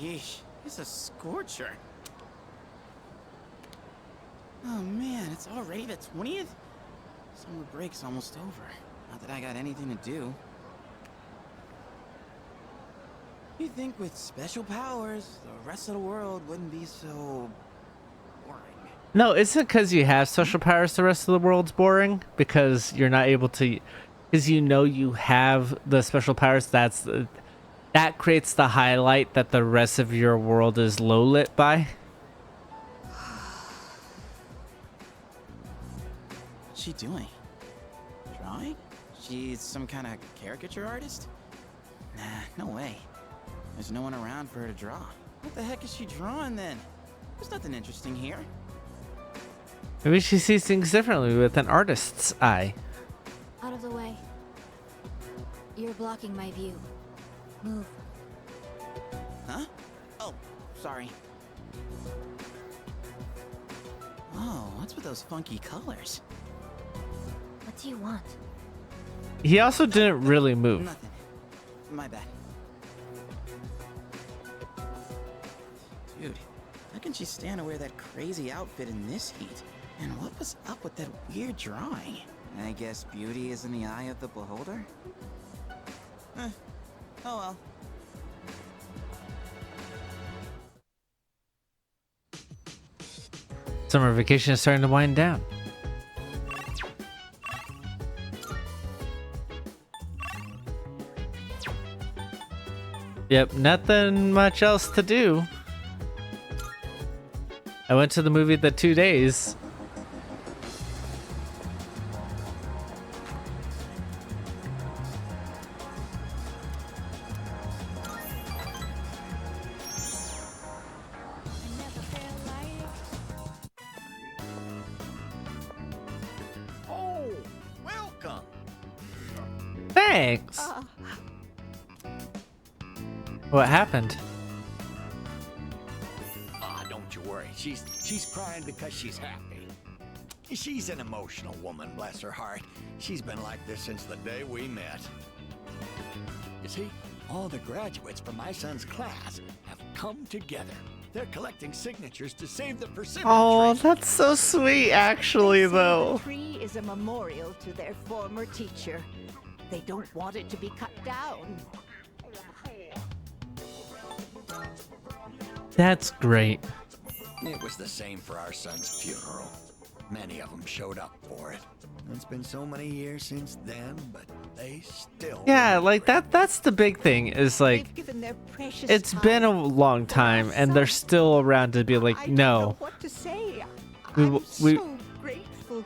Yeesh, it's a scorcher. Oh man, it's already the 20th? Summer break's almost over. Not that I got anything to do. You'd think with special powers, the rest of the world wouldn't be so boring. No, isn't because you have special powers the rest of the world's boring? Because you're not able to, because you know you have the special powers. That creates the highlight that the rest of your world is low lit by. What's she doing? Drawing? She's some kind of caricature artist? Nah, no way. There's no one around for her to draw. What the heck is she drawing then? There's nothing interesting here. Maybe she sees things differently with an artist's eye. Out of the way. You're blocking my view. Move. Huh? Oh, sorry. Oh, what's with those funky colors? What do you want? He also didn't really move. Nothing. My bad. Dude, how can she stand to wear that crazy outfit in this heat? And what was up with that weird drawing? I guess beauty is in the eye of the beholder? Oh well. Summer vacation is starting to wind down. Yep, nothing much else to do. I went to the movie the 2 days. Oh, welcome. Thanks. What happened? Ah, don't you worry. She's crying because she's happy. She's an emotional woman, bless her heart. She's been like this since the day we met. You see, all the graduates from my son's class have come together. They're collecting signatures to save the persimmon Oh, tree. that's so sweet, actually, The though. tree is a memorial to their former teacher. They don't want it to be cut down. That's great. It was the same for our son's funeral. Many of them showed up for it. It's been so many years since then, but they still Yeah, remember like it. that's the big thing is like They've given their precious it's been a time. long time and they're still around to be I like, don't know no, what to say. We I'm w- we- so grateful.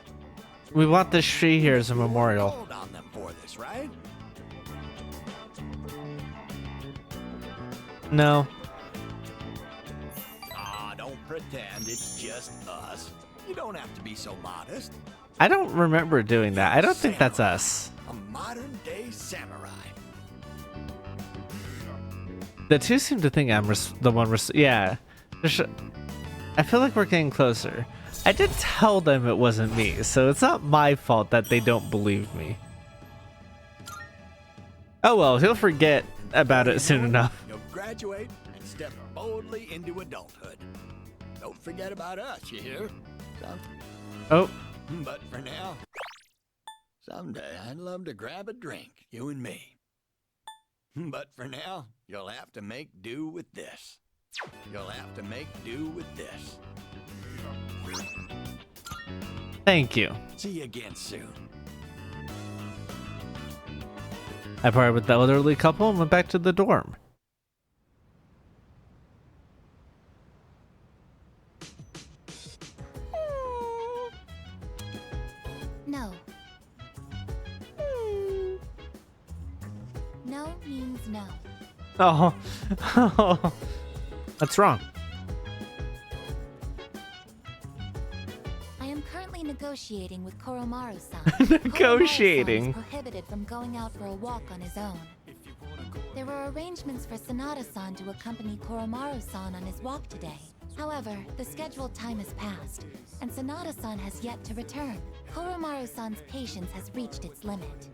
we want this tree here as a memorial. Called on them for this, right? No. Ah, don't pretend it's just us. You don't have to be so modest. I don't remember doing that. I don't think that's us. A modern-day samurai. The two seem to think I'm the one. Yeah. I feel like we're getting closer. I did tell them it wasn't me, so it's not my fault that they don't believe me. Oh well, he'll forget about it soon enough. You'll graduate and step boldly into adulthood. Don't forget about us, you hear? Oh, But for now, someday I'd love to grab a drink, you and me. But for now, you'll have to make do with this. You'll have to make do with this. thank you. See you again soon. I parted with the elderly couple and went back to the dorm. No. No means no. Oh, that's wrong. I am currently negotiating with Koromaru-san. Negotiating. Koromaru-san is prohibited from going out for a walk on his own. There were arrangements for Sanada-san to accompany Koromaru-san on his walk today. However, the scheduled time has passed, and Sanada-san has yet to return. Koromaru-san's patience has reached its limit.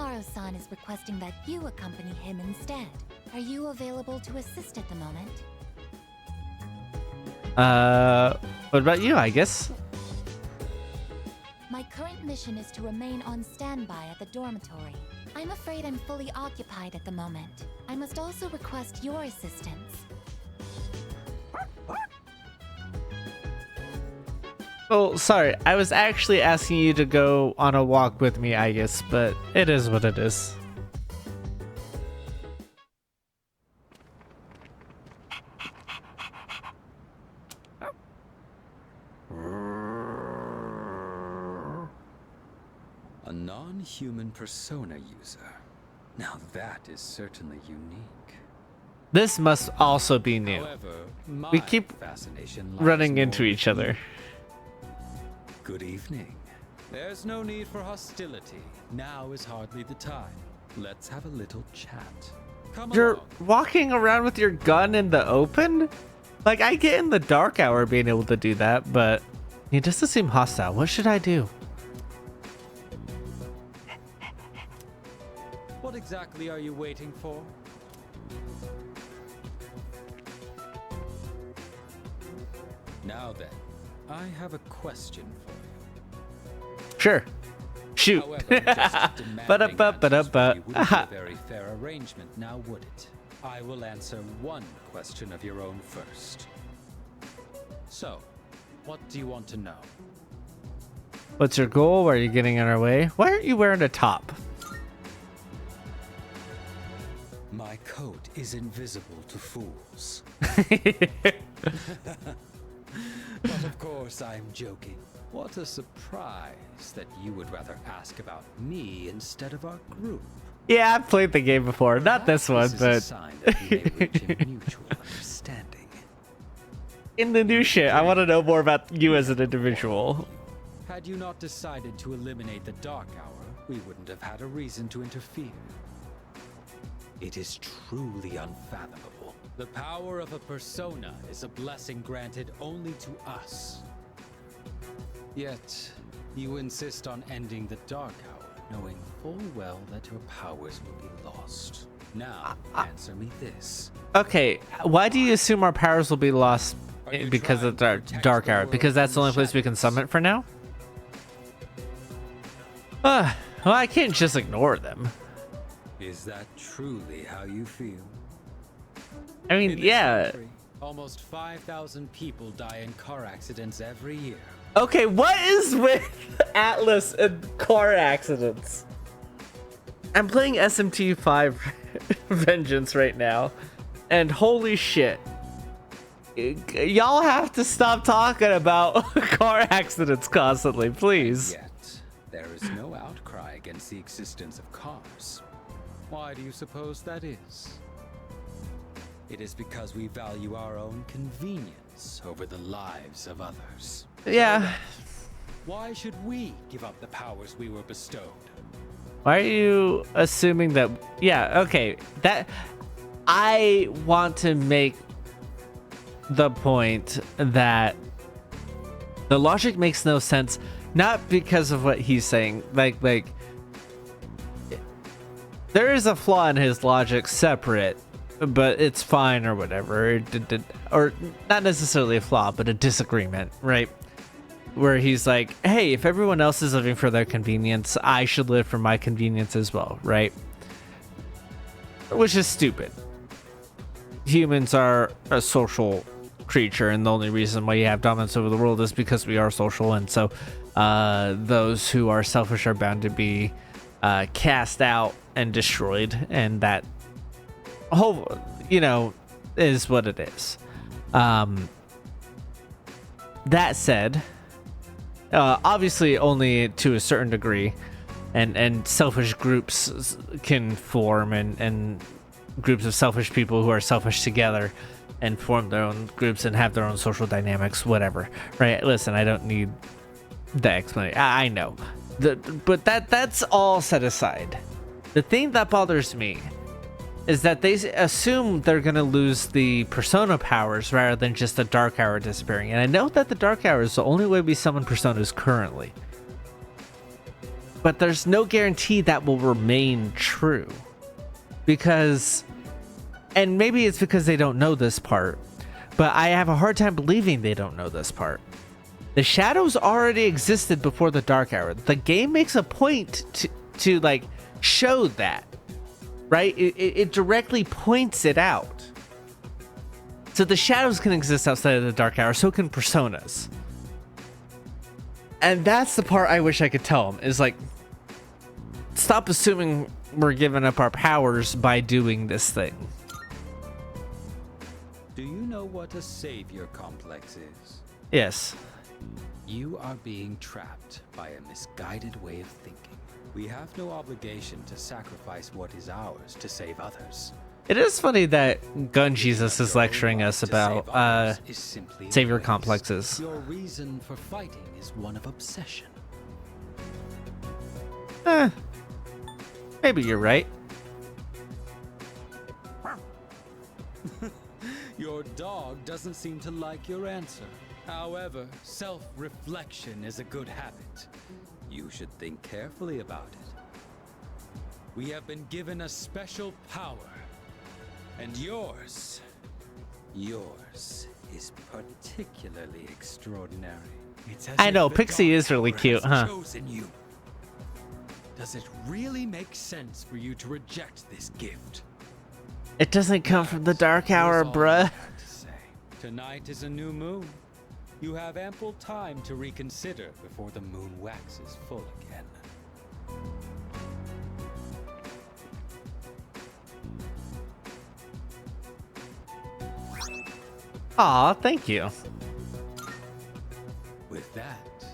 Koromaru-san is requesting that you accompany him instead. Are you available to assist at the moment? What about you, I guess? My current mission is to remain on standby at the dormitory. I'm afraid I'm fully occupied at the moment. I must also request your assistance. Oh, sorry. I was actually asking you to go on a walk with me, I guess, but it is what it is. A non-human persona user. Now that is certainly unique. This must also be new. However, my We keep fascination lies running into more each other. Good evening. There's no need for hostility. Now is hardly the time. Let's have a little chat. Come You're along. walking around with your gun in the open? Like, I get in the dark hour being able to do that, but he doesn't seem hostile. What should I do? What exactly are you waiting for? Now then, I have a question for you. Sure. Shoot. However, just demanding Ba-da-ba-ba-da-ba. answers from you wouldn't be Aha. a very fair arrangement, now would it? I will answer one question of your own first. So, what do you want to know? What's your goal? Why are you getting in our way? Why aren't you wearing a top? My coat is invisible to fools. But of course, I'm joking. What a surprise that you would rather ask about me instead of our group. Yeah, I've played the game before. Not this one, Perhaps is a but sign that we may reach a mutual understanding. in the new shit, I want to know more about you as an individual. Had you not decided to eliminate the Dark Hour, we wouldn't have had a reason to interfere. It is truly unfathomable. The power of a persona is a blessing granted only to us. Yet, you insist on ending the Dark Hour, knowing full well that your powers will be lost. Now, answer me this. Okay, why do you assume our powers will be lost Are you because of the trying to protect dark the hour? world Because that's the from only the place we can shadows? summon it for now? Well, I can't just ignore them. Is that truly how you feel? I mean, In this yeah. country, almost 5,000 people die in car accidents every year. Okay, what is with Atlas and car accidents? I'm playing SMT5 Vengeance right now, and holy shit. Y'all have to stop talking about car accidents constantly, please. Yet, there is no outcry against the existence of cars. Why do you suppose that is? It is because we value our own convenience over the lives of others. Yeah. Why should we give up the powers we were bestowed? Why are you assuming that? Yeah, okay. That I want to make the point that the logic makes no sense, not because of what he's saying. Like there is a flaw in his logic separate, but it's fine or whatever. Or not necessarily a flaw, but a disagreement, right? Where he's like, hey, if everyone else is living for their convenience, I should live for my convenience as well, right? Which is stupid. Humans are a social creature, and the only reason why you have dominance over the world is because we are social, and so those who are selfish are bound to be cast out and destroyed, and that whole, is what it is. That said, obviously only to a certain degree, and selfish groups can form, and groups of selfish people who are selfish together and form their own groups and have their own social dynamics, whatever, right? Listen, I don't need the explanation. I know, but that's all set aside. The thing that bothers me is that they assume they're going to lose the persona powers rather than just the dark hour disappearing. And I know that the dark hour is the only way we summon personas currently. but there's no guarantee that will remain true. Because, and maybe it's because they don't know this part, but I have a hard time believing they don't know this part. The shadows already existed before the Dark Hour. The game makes a point to like show that, right? It directly points it out. So the shadows can exist outside of the Dark Hour, so can personas. And that's the part I wish I could tell them, is like, stop assuming we're giving up our powers by doing this thing. Do you know what a savior complex is? Yes. You are being trapped by a misguided way of thinking. We have no obligation to sacrifice what is ours to save others. It is funny that Gun Jesus is lecturing us about savior complexes. Your reason for fighting is one of obsession. Maybe you're right. Your dog doesn't seem to like your answer. However, self-reflection is a good habit. You should think carefully about it. We have been given a special power, and yours is particularly extraordinary. It's as I if know, the Pixie is Dark really Hour cute, has huh? chosen you. Does it really make sense for you to reject this gift? It doesn't come from the Dark Hour, Here's all I bruh. have to say. Tonight is a new moon. You have ample time to reconsider before the moon waxes full again. Aw, thank you. With that,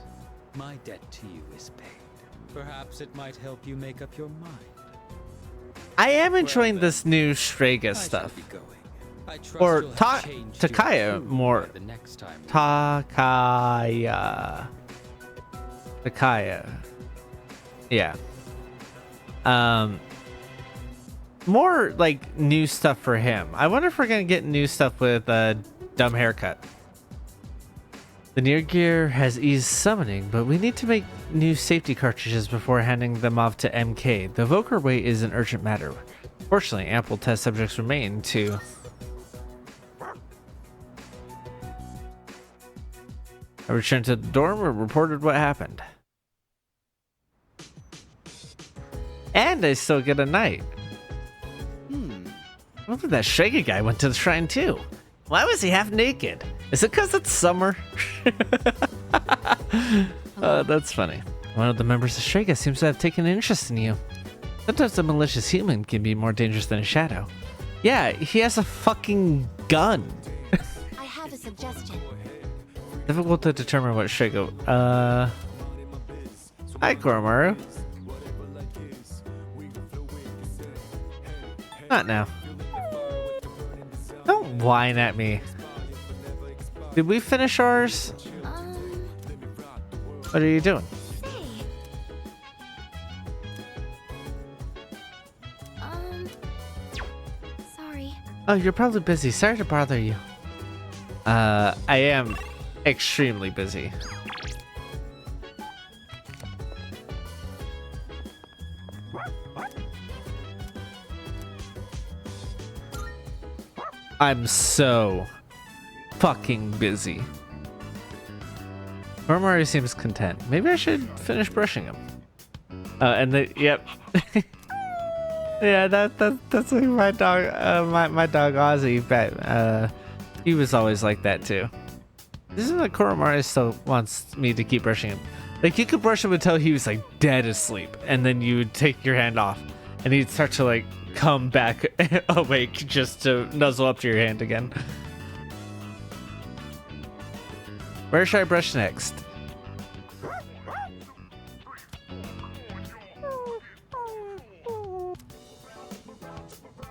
my debt to you is paid. Perhaps it might help you make up your mind. I am enjoying Well, this new Strega I shall stuff. be going. I trust Or you'll have changed your Takaya tune more. by the next time we Takaya. Yeah. More like new stuff for him. I wonder if we're gonna get new stuff with Dumb Haircut. The Near Gear has eased summoning, but we need to make new safety cartridges before handing them off to MK. The Evoker weight is an urgent matter. Fortunately, ample test subjects remain to... I returned to the dorm and reported what happened. And I still get a night. I wonder if that Strega guy went to the shrine too. Why was he half naked? Is it because it's summer? That's funny. One of the members of Strega seems to have taken an interest in you. Sometimes a malicious human can be more dangerous than a shadow. Yeah, he has a fucking gun. I have a suggestion. Difficult to determine what Strega... Hi, Koromaru. Not now. Don't whine at me. Did we finish ours? What are you doing? Hey. Sorry. Oh, you're probably busy. Sorry to bother you. I am extremely busy. I'm so fucking busy. Koromaru seems content. Maybe I should finish brushing him. Yep. Yeah, that's like my dog. My dog Ozzy, but he was always like that too. Isn't it Koromaru still wants me to keep brushing him? Like you could brush him until he was like dead asleep, and then you would take your hand off, and he'd start to like come back awake just to nuzzle up to your hand again. Where should I brush next?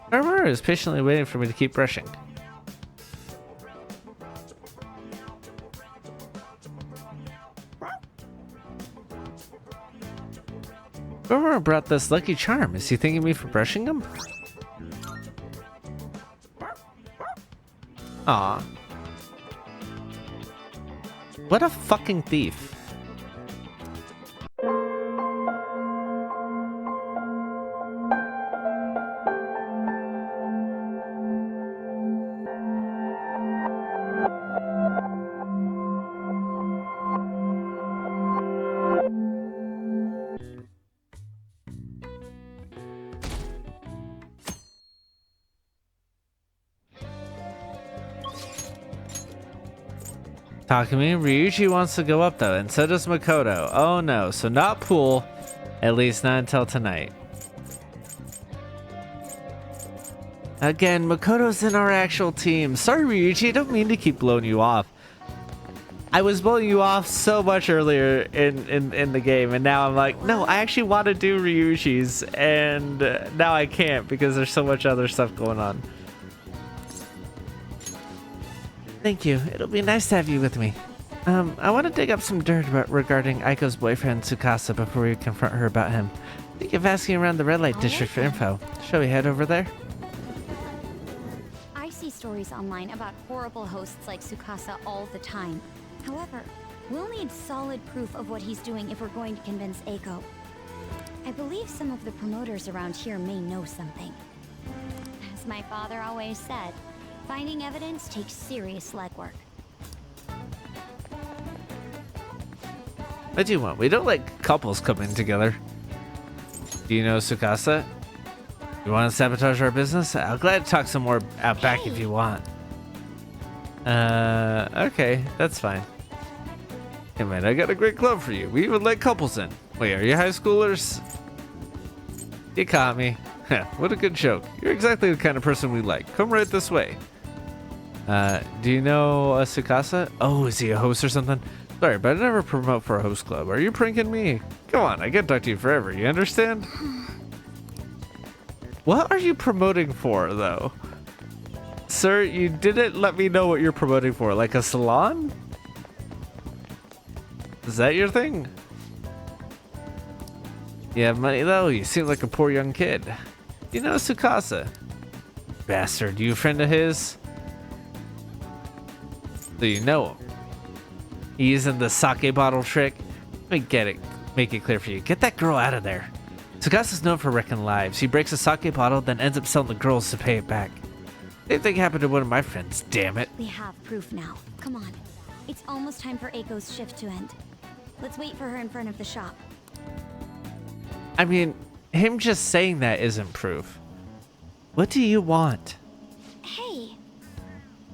Koromaru is patiently waiting for me to keep brushing. Whoever brought this lucky charm, is he thanking me for brushing him? Aw. What a fucking thief. Takumi, Ryuji wants to go up though, and so does Makoto. Oh no, so not pool, at least not until tonight. Again, Makoto's in our actual team. Sorry, Ryuji, I don't mean to keep blowing you off. I was blowing you off so much earlier in the game, and now I'm like, no, I actually want to do Ryuji's, and now I can't because there's so much other stuff going on. Thank you. It'll be nice to have you with me. I want to dig up some dirt regarding Aiko's boyfriend Tsukasa before we confront her about him. Think of asking around the red light district for info. Shall we head over there? I see stories online about horrible hosts like Tsukasa all the time. However, we'll need solid proof of what he's doing if we're going to convince Aiko. I believe some of the promoters around here may know something. As my father always said, finding evidence takes serious legwork. What do you want? We don't like couples coming together. Do you know Tsukasa? You want to sabotage our business? I'll glad to talk some more out back if you want. Okay, that's fine. Hey man, I got a great club for you. We even let couples in. Wait, are you high schoolers? You caught me. What a good joke. You're exactly the kind of person we like. Come right this way. Do you know Tsukasa? Oh, is he a host or something? Sorry, but I never promote for a host club. Are you pranking me? Come on, I can't talk to you forever. You understand? What are you promoting for, though? Sir, you didn't let me know what you're promoting for. Like a salon? Is that your thing? You have money, though? You seem like a poor young kid. You know Tsukasa? Bastard, you a friend of his? Do you know him? He using the sake bottle trick? Let me make it clear for you. Get that girl out of there. Tsukasa's known for wrecking lives. He breaks a sake bottle, then ends up selling the girls to pay it back. Same thing happened to one of my friends, damn it. We have proof now. Come on. It's almost time for Aiko's shift to end. Let's wait for her in front of the shop. I mean, him just saying that isn't proof. What do you want? Hey!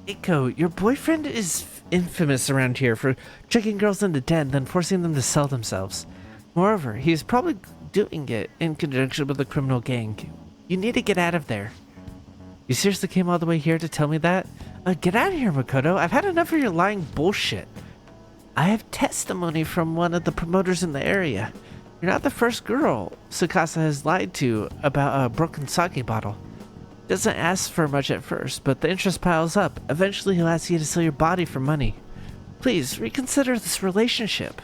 Aiko, your boyfriend is infamous around here for tricking girls into den, then forcing them to sell themselves. Moreover, he's probably doing it in conjunction with a criminal gang. You need to get out of there. You seriously came all the way here to tell me that? Get out of here, Makoto. I've had enough of your lying bullshit. I have testimony from one of the promoters in the area. You're not the first girl Tsukasa has lied to about a broken sake bottle. Doesn't ask for much at first, but the interest piles up. Eventually he'll ask you to sell your body for money. Please, reconsider this relationship.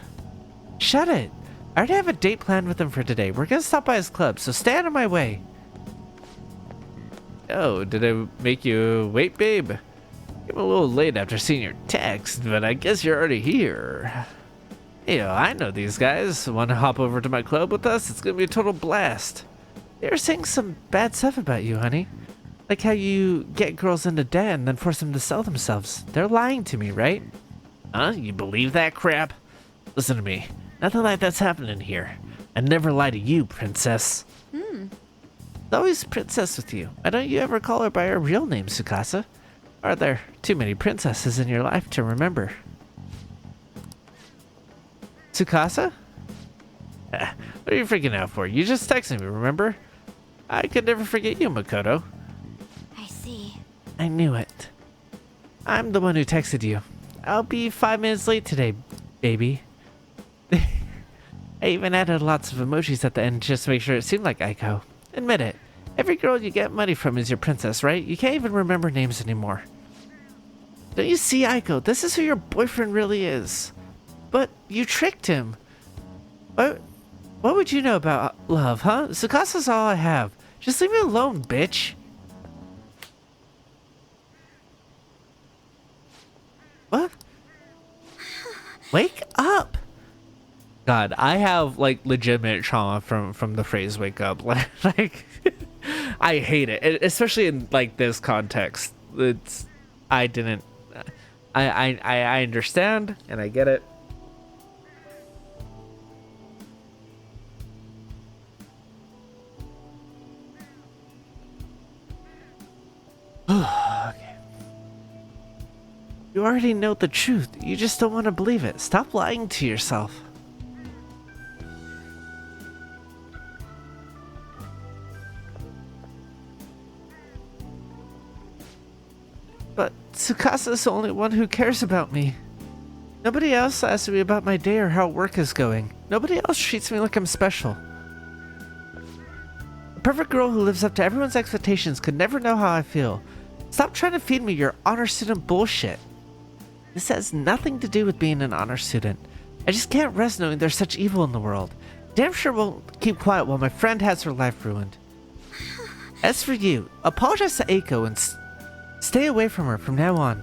Shut it. I already have a date planned with him for today. We're gonna stop by his club, so stay out of my way. Oh, did I make you wait, babe? I'm a little late after seeing your text, but I guess you're already here. You know, I know these guys. Want to hop over to my club with us? It's gonna be a total blast. They were saying some bad stuff about you, honey. Like how you get girls into debt and then force them to sell themselves. They're lying to me, right? Huh? You believe that crap? Listen to me. Nothing like that's happening here. I'd never lie to you, princess. There's always princess with you. Why don't you ever call her by her real name, Tsukasa? Are there too many princesses in your life to remember? Tsukasa? What are you freaking out for? You just texted me, remember? I could never forget you, Makoto. I see. I knew it. I'm the one who texted you. I'll be 5 minutes late today, baby. I even added lots of emojis at the end just to make sure it seemed like Aiko. Admit it. Every girl you get money from is your princess, right? You can't even remember names anymore. Don't you see, Aiko? This is who your boyfriend really is. But you tricked him. What would you know about love, huh? Tsukasa's all I have. Just leave me alone, bitch. What? Wake up. God, I have like legitimate trauma from the phrase "wake up." Like, I hate it, especially in like this context. I understand and I get it. Okay. You already know the truth. You just don't want to believe it. Stop lying to yourself. But Tsukasa's the only one who cares about me. Nobody else asks me about my day or how work is going. Nobody else treats me like I'm special. A perfect girl who lives up to everyone's expectations could never know how I feel. Stop trying to feed me your honor student bullshit. This has nothing to do with being an honor student. I just can't rest knowing there's such evil in the world. Damn sure won't keep quiet while my friend has her life ruined. As for you, apologize to Eiko and stay away from her from now on.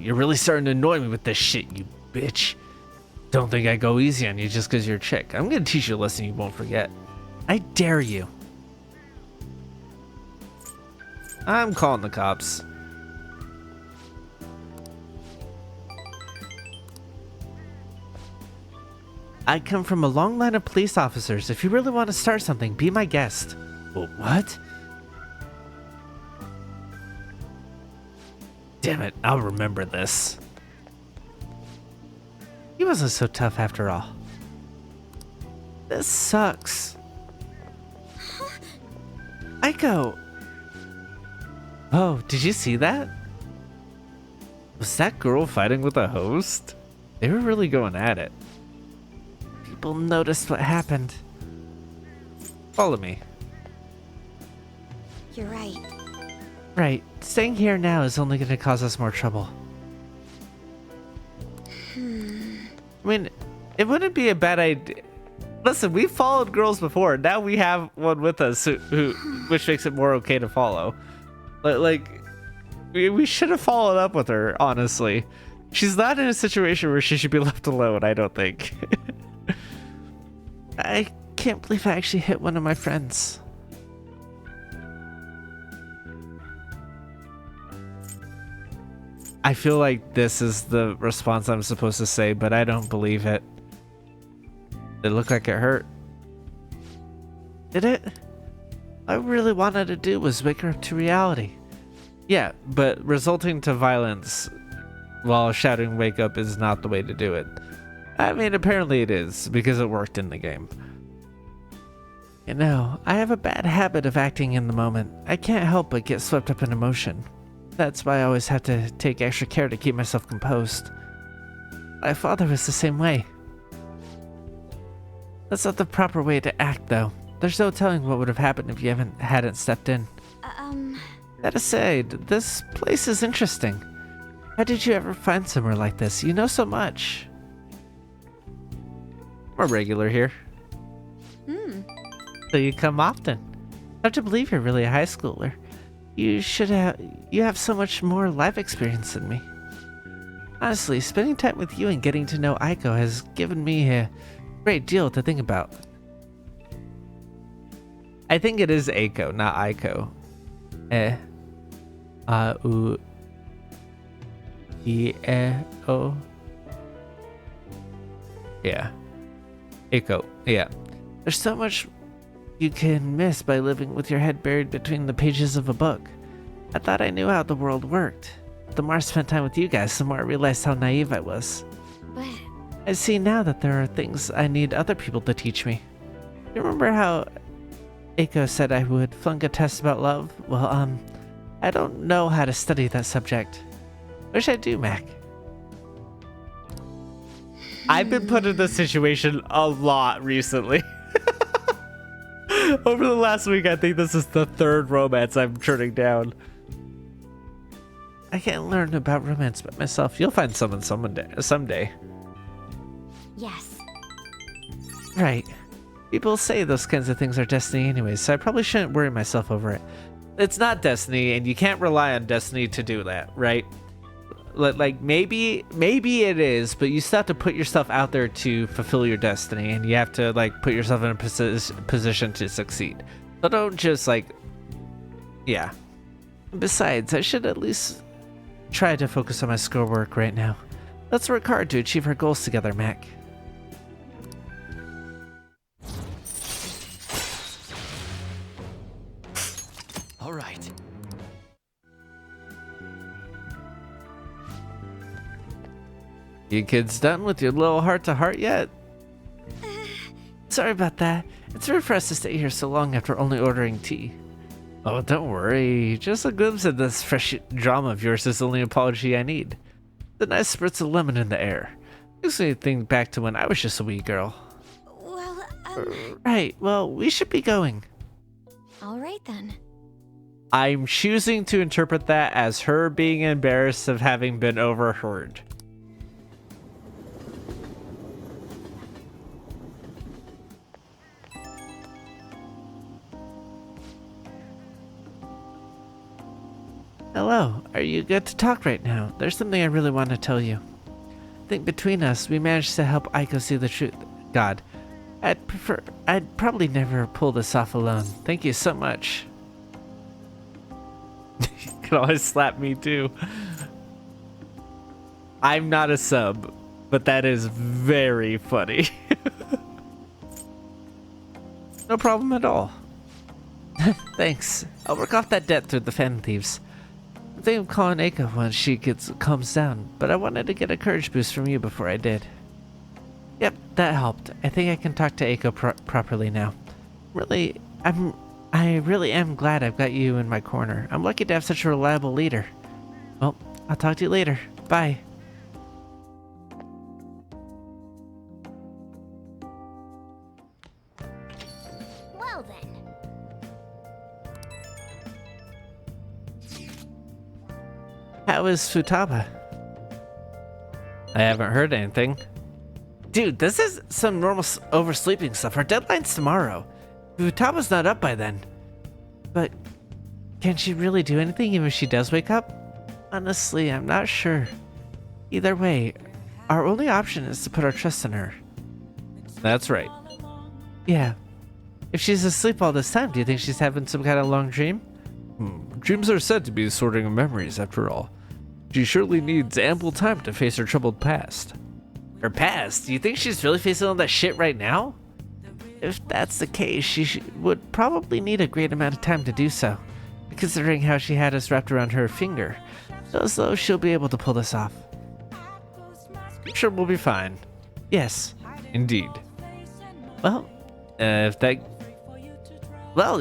You're really starting to annoy me with this shit, you bitch. Don't think I go easy on you just because you're a chick. I'm gonna teach you a lesson you won't forget. I dare you. I'm calling the cops. I come from a long line of police officers. If you really want to start something, be my guest. Well, what? Damn it, I'll remember this. He wasn't so tough after all. This sucks. Eiko! Oh, did you see that? Was that girl fighting with a host? They were really going at it. People noticed what happened. Follow me. You're right. Right. Staying here now is only going to cause us more trouble. I mean, it wouldn't be a bad idea. Listen, we followed girls before. Now we have one with us, which makes it more okay to follow. But like, we should have followed up with her. Honestly, she's not in a situation where she should be left alone. I don't think. I can't believe I actually hit one of my friends. I feel like this is the response I'm supposed to say, but I don't believe it. It looked like it hurt. Did it? All I really wanted to do was wake her up to reality. Yeah, but resulting to violence while shouting wake up is not the way to do it. I mean, apparently it is, because it worked in the game. You know, I have a bad habit of acting in the moment. I can't help but get swept up in emotion. That's why I always have to take extra care to keep myself composed. My father was the same way. That's not the proper way to act, though. There's no telling what would have happened if you hadn't stepped in. That aside, this place is interesting. How did you ever find somewhere like this? You know so much. We're regular here. So you come often. Hard to believe you're really a high schooler. You have so much more life experience than me. Honestly, spending time with you and getting to know Eiko has given me a great deal to think about. I think it is Eiko, not Eiko. O. Yeah. Eiko, yeah. There's so much you can miss by living with your head buried between the pages of a book. I thought I knew how the world worked. The more I spent time with you guys, the more I realized how naive I was. But I see now that there are things I need other people to teach me. You remember how Eiko said I would flunk a test about love? Well, I don't know how to study that subject. Wish I do, Mac. I've been put in this situation a lot recently. Over the last week, I think this is the third romance I'm turning down. I can't learn about romance by myself. You'll find someone someday. yes. Right. People say those kinds of things are destiny anyways, so I probably shouldn't worry myself over it. It's not destiny, and you can't rely on destiny to do that, right? Like, maybe it is, but you still have to put yourself out there to fulfill your destiny, and you have to, like, put yourself in a position to succeed. So don't just, like... Yeah. Besides, I should at least try to focus on my schoolwork right now. Let's work hard to achieve our goals together, Mac. All right. You kids done with your little heart-to-heart yet? Sorry about that. It's rude for us to stay here so long after only ordering tea. Oh, don't worry. Just a glimpse of this fresh drama of yours is the only apology I need. The nice spritz of lemon in the air. Makes me think back to when I was just a wee girl. Well, Right, well, we should be going. all right then. I'm choosing to interpret that as her being embarrassed of having been overheard. Hello, are you good to talk right now? There's something I really want to tell you. I think between us, we managed to help Aiko see the truth. God, I'd probably never pull this off alone. Thank you so much. You can always slap me too. I'm not a sub, but that is very funny. No problem at all. Thanks. I'll work off that debt through the fan thieves. I think I'm calling Aiko when she calms down, but I wanted to get a courage boost from you before I did. Yep, that helped. I think I can talk to Aiko properly now. I really am glad I've got you in my corner. I'm lucky to have such a reliable leader. Well, I'll talk to you later. Bye. Well then. How is Futaba? I haven't heard anything. Dude, this is some normal oversleeping stuff. Our deadline's tomorrow. Futaba's not up by then. But can she really do anything even if she does wake up? Honestly, I'm not sure. Either way, our only option is to put our trust in her. That's right. Yeah. If she's asleep all this time, do you think she's having some kind of long dream? Dreams are said to be the sorting of memories, after all. She surely needs ample time to face her troubled past. Her past? Do you think she's really facing all that shit right now? If that's the case, she would probably need a great amount of time to do so, considering how she had us wrapped around her finger. As though she'll be able to pull this off. I'm sure we'll be fine. Yes, indeed. Well,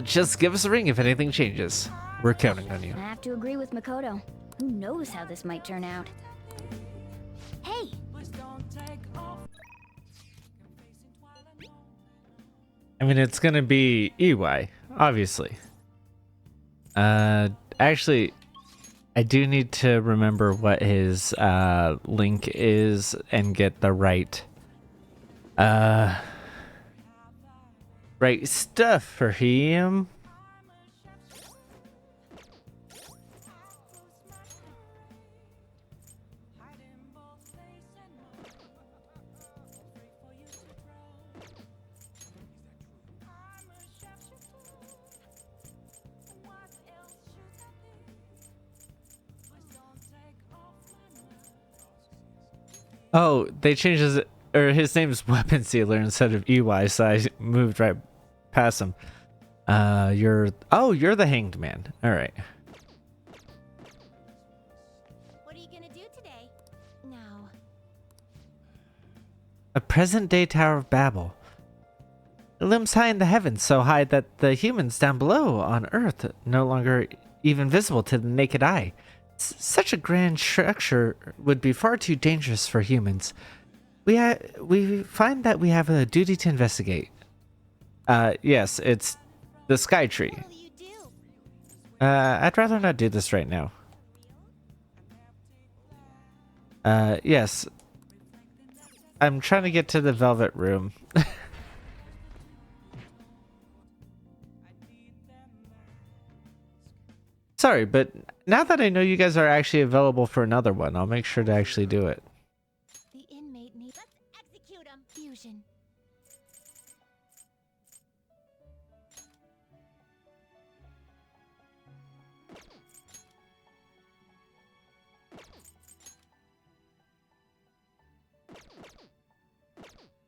just give us a ring if anything changes. We're counting on you. I have to agree with Makoto. Who knows how this might turn out? Hey! I mean, it's gonna be EY, obviously. Actually, I do need to remember what his link is and get the right stuff for him. Oh, they changed his name's Weapon Sealer instead of EY, so I moved right past him. You're the Hanged Man. All right. What are you gonna do today? Now, A present-day Tower of Babel. It looms high in the heavens, so high that the humans down below on Earth no longer even visible to the naked eye. Such a grand structure would be far too dangerous for humans. We find that we have a duty to investigate. Yes, it's the Sky Tree. what'll you do? I'd rather not do this right now. Yes. I'm trying to get to the Velvet Room. Sorry, but now that I know you guys are actually available for another one, I'll make sure to actually do it. The inmate needs. Let's execute him. Fusion.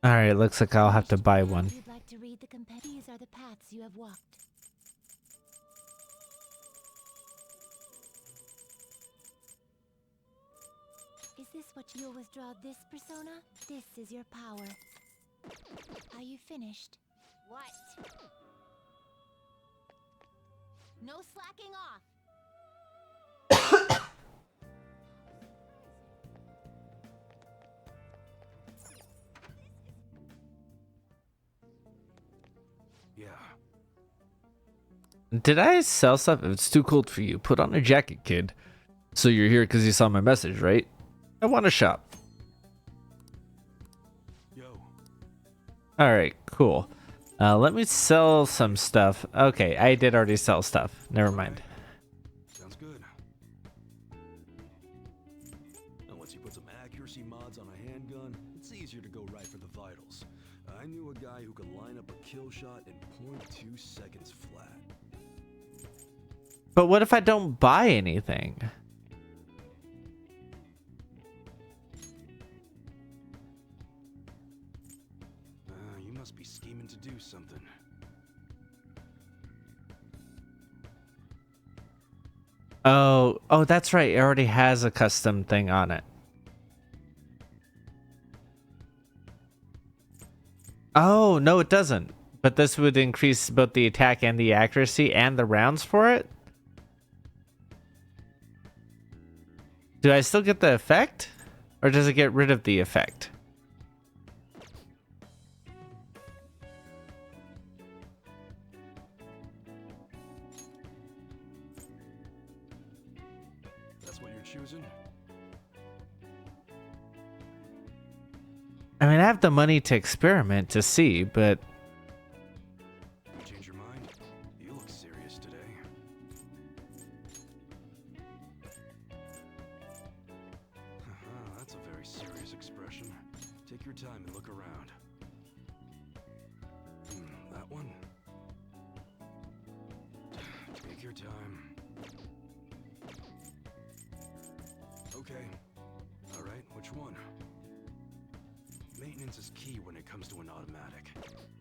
Alright, looks like I'll have to buy one. You'd like to read the These are the paths you have walked. Is this what you'll withdraw this persona? This is your power. Are you finished? What? No slacking off. Yeah. Did I sell stuff? If it's too cold for you, put on a jacket, kid. So you're here because you saw my message, right? I want to shop. Yo. Alright, cool. Let me sell some stuff. Okay, I did already sell stuff. Never mind. Sounds good. Now once you put some accuracy mods on a handgun, it's easier to go right for the vitals. I knew a guy who could line up a kill shot in 0.2 seconds flat. But what if I don't buy anything? You must be scheming to do something. Oh, that's right. It already has a custom thing on it. Oh, no, it doesn't. But this would increase both the attack and the accuracy and the rounds for it? Do I still get the effect? Or does it get rid of the effect? That's what you're choosing? I mean, I have the money to experiment to see, but... You change your mind? You look serious today. That's a very serious expression. Take your time and look around. That one? Take your time. Okay. Alright, which one? Maintenance is key when it comes to an automatic.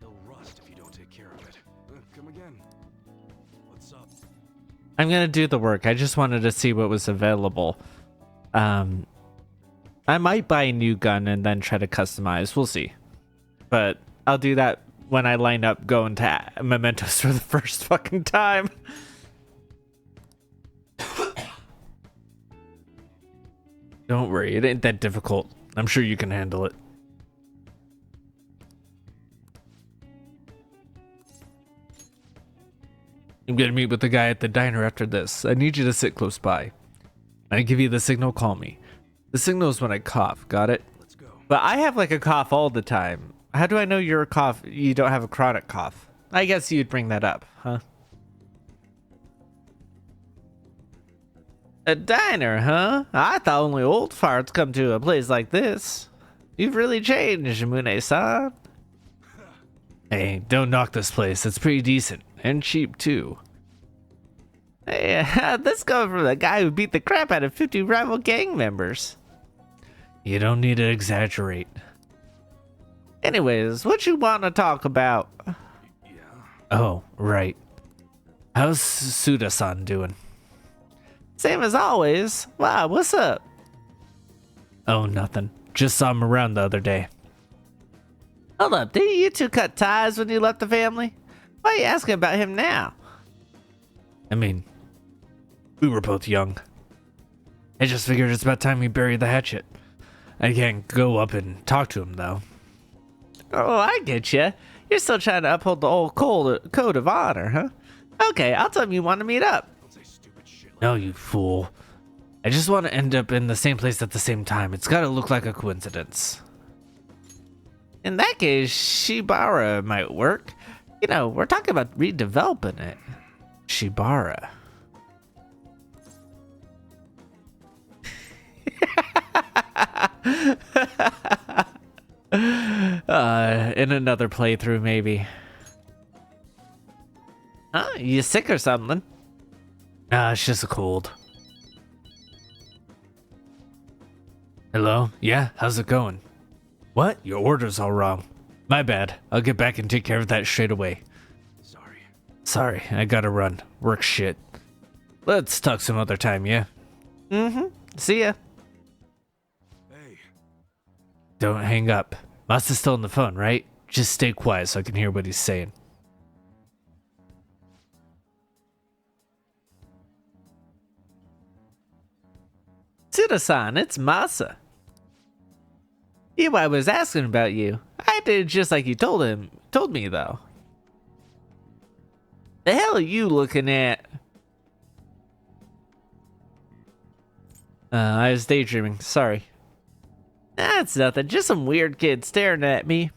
They'll rust if you don't take care of it. Come again. What's up? I'm gonna do the work. I just wanted to see what was available. I might buy a new gun and then try to customize. We'll see. But I'll do that when I line up going to Mementos for the first fucking time. Don't worry, it ain't that difficult. I'm sure you can handle it. I'm gonna meet with the guy at the diner after this. I need you to sit close by. When I give you the signal, call me. The signal is when I cough, got it? Let's go. But I have like a cough all the time. How do I know you're a cough? You don't have a chronic cough. I guess you'd bring that up, huh? A diner, huh? I thought only old farts come to a place like this. You've really changed, Mune-san. Hey, don't knock this place. It's pretty decent. And cheap, too. Hey, this coming from the guy who beat the crap out of 50 rival gang members. You don't need to exaggerate. Anyways, what you want to talk about? Yeah. Oh, right. How's Suda-san doing? Same as always. Wow, what's up? Oh, nothing. Just saw him around the other day. Hold up, didn't you two cut ties when you left the family? Why are you asking about him now? I mean, we were both young. I just figured it's about time we buried the hatchet. I can't go up and talk to him, though. Oh, I get you. You're still trying to uphold the old code of honor, huh? Okay, I'll tell him you want to meet up. Don't say stupid shit like No, you fool. I just want to end up in the same place at the same time. It's got to look like a coincidence. In that case, Shibara might work. You know, we're talking about redeveloping it. Shibara. In another playthrough, maybe. Huh? You sick or something? Nah, it's just a cold. Hello? Yeah? How's it going? What? Your order's all wrong. My bad. I'll get back and take care of that straight away. Sorry. Sorry, I gotta run. Work shit. Let's talk some other time, yeah? Mm-hmm. See ya. Don't hang up. Masa's still on the phone, right? Just stay quiet so I can hear what he's saying. Tsuda-san, it's Masa. Iwai was asking about you. I did just like you told me though. The hell are you looking at? I was daydreaming, sorry. That's nothing, just some weird kid staring at me.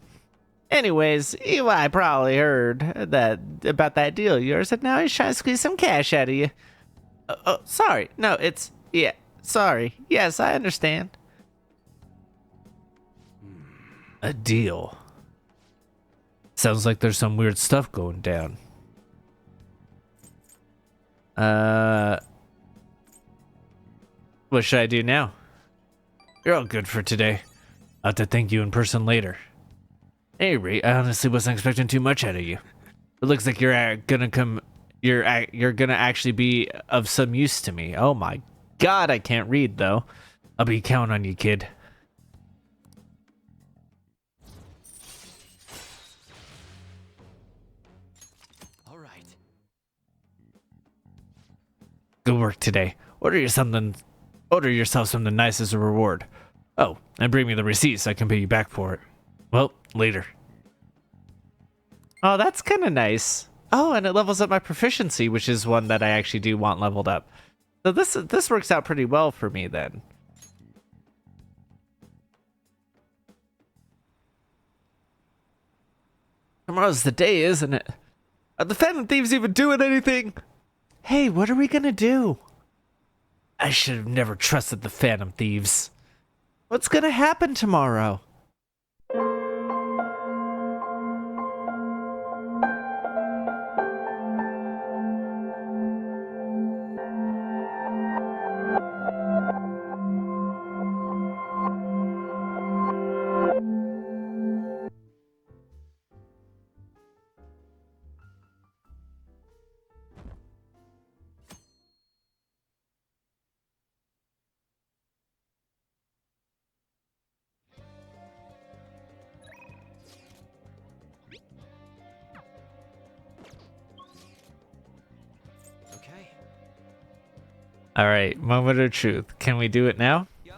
Anyways, Iwai probably heard that about that deal of yours, and now he's trying to squeeze some cash out of you. Oh, sorry. No, yeah, sorry. Yes, I understand. A deal. Sounds like there's some weird stuff going down. What should I do now? You're all good for today. I'll have to thank you in person later. Hey, Ray, I honestly wasn't expecting too much out of you. It looks like you're gonna actually be of some use to me. Oh my god, I can't read though. I'll be counting on you, kid. All right. Good work today. Order yourself something nice as a reward. Oh, and bring me the receipt so I can pay you back for it. Well, later. Oh, that's kind of nice. Oh, and it levels up my proficiency, which is one that I actually do want leveled up. So this works out pretty well for me then. Tomorrow's the day, isn't it? Are the Phantom Thieves even doing anything? Hey, what are we gonna do? I should have never trusted the Phantom Thieves. What's gonna happen tomorrow? Okay. All right, moment of truth. Can we do it now? Yeah.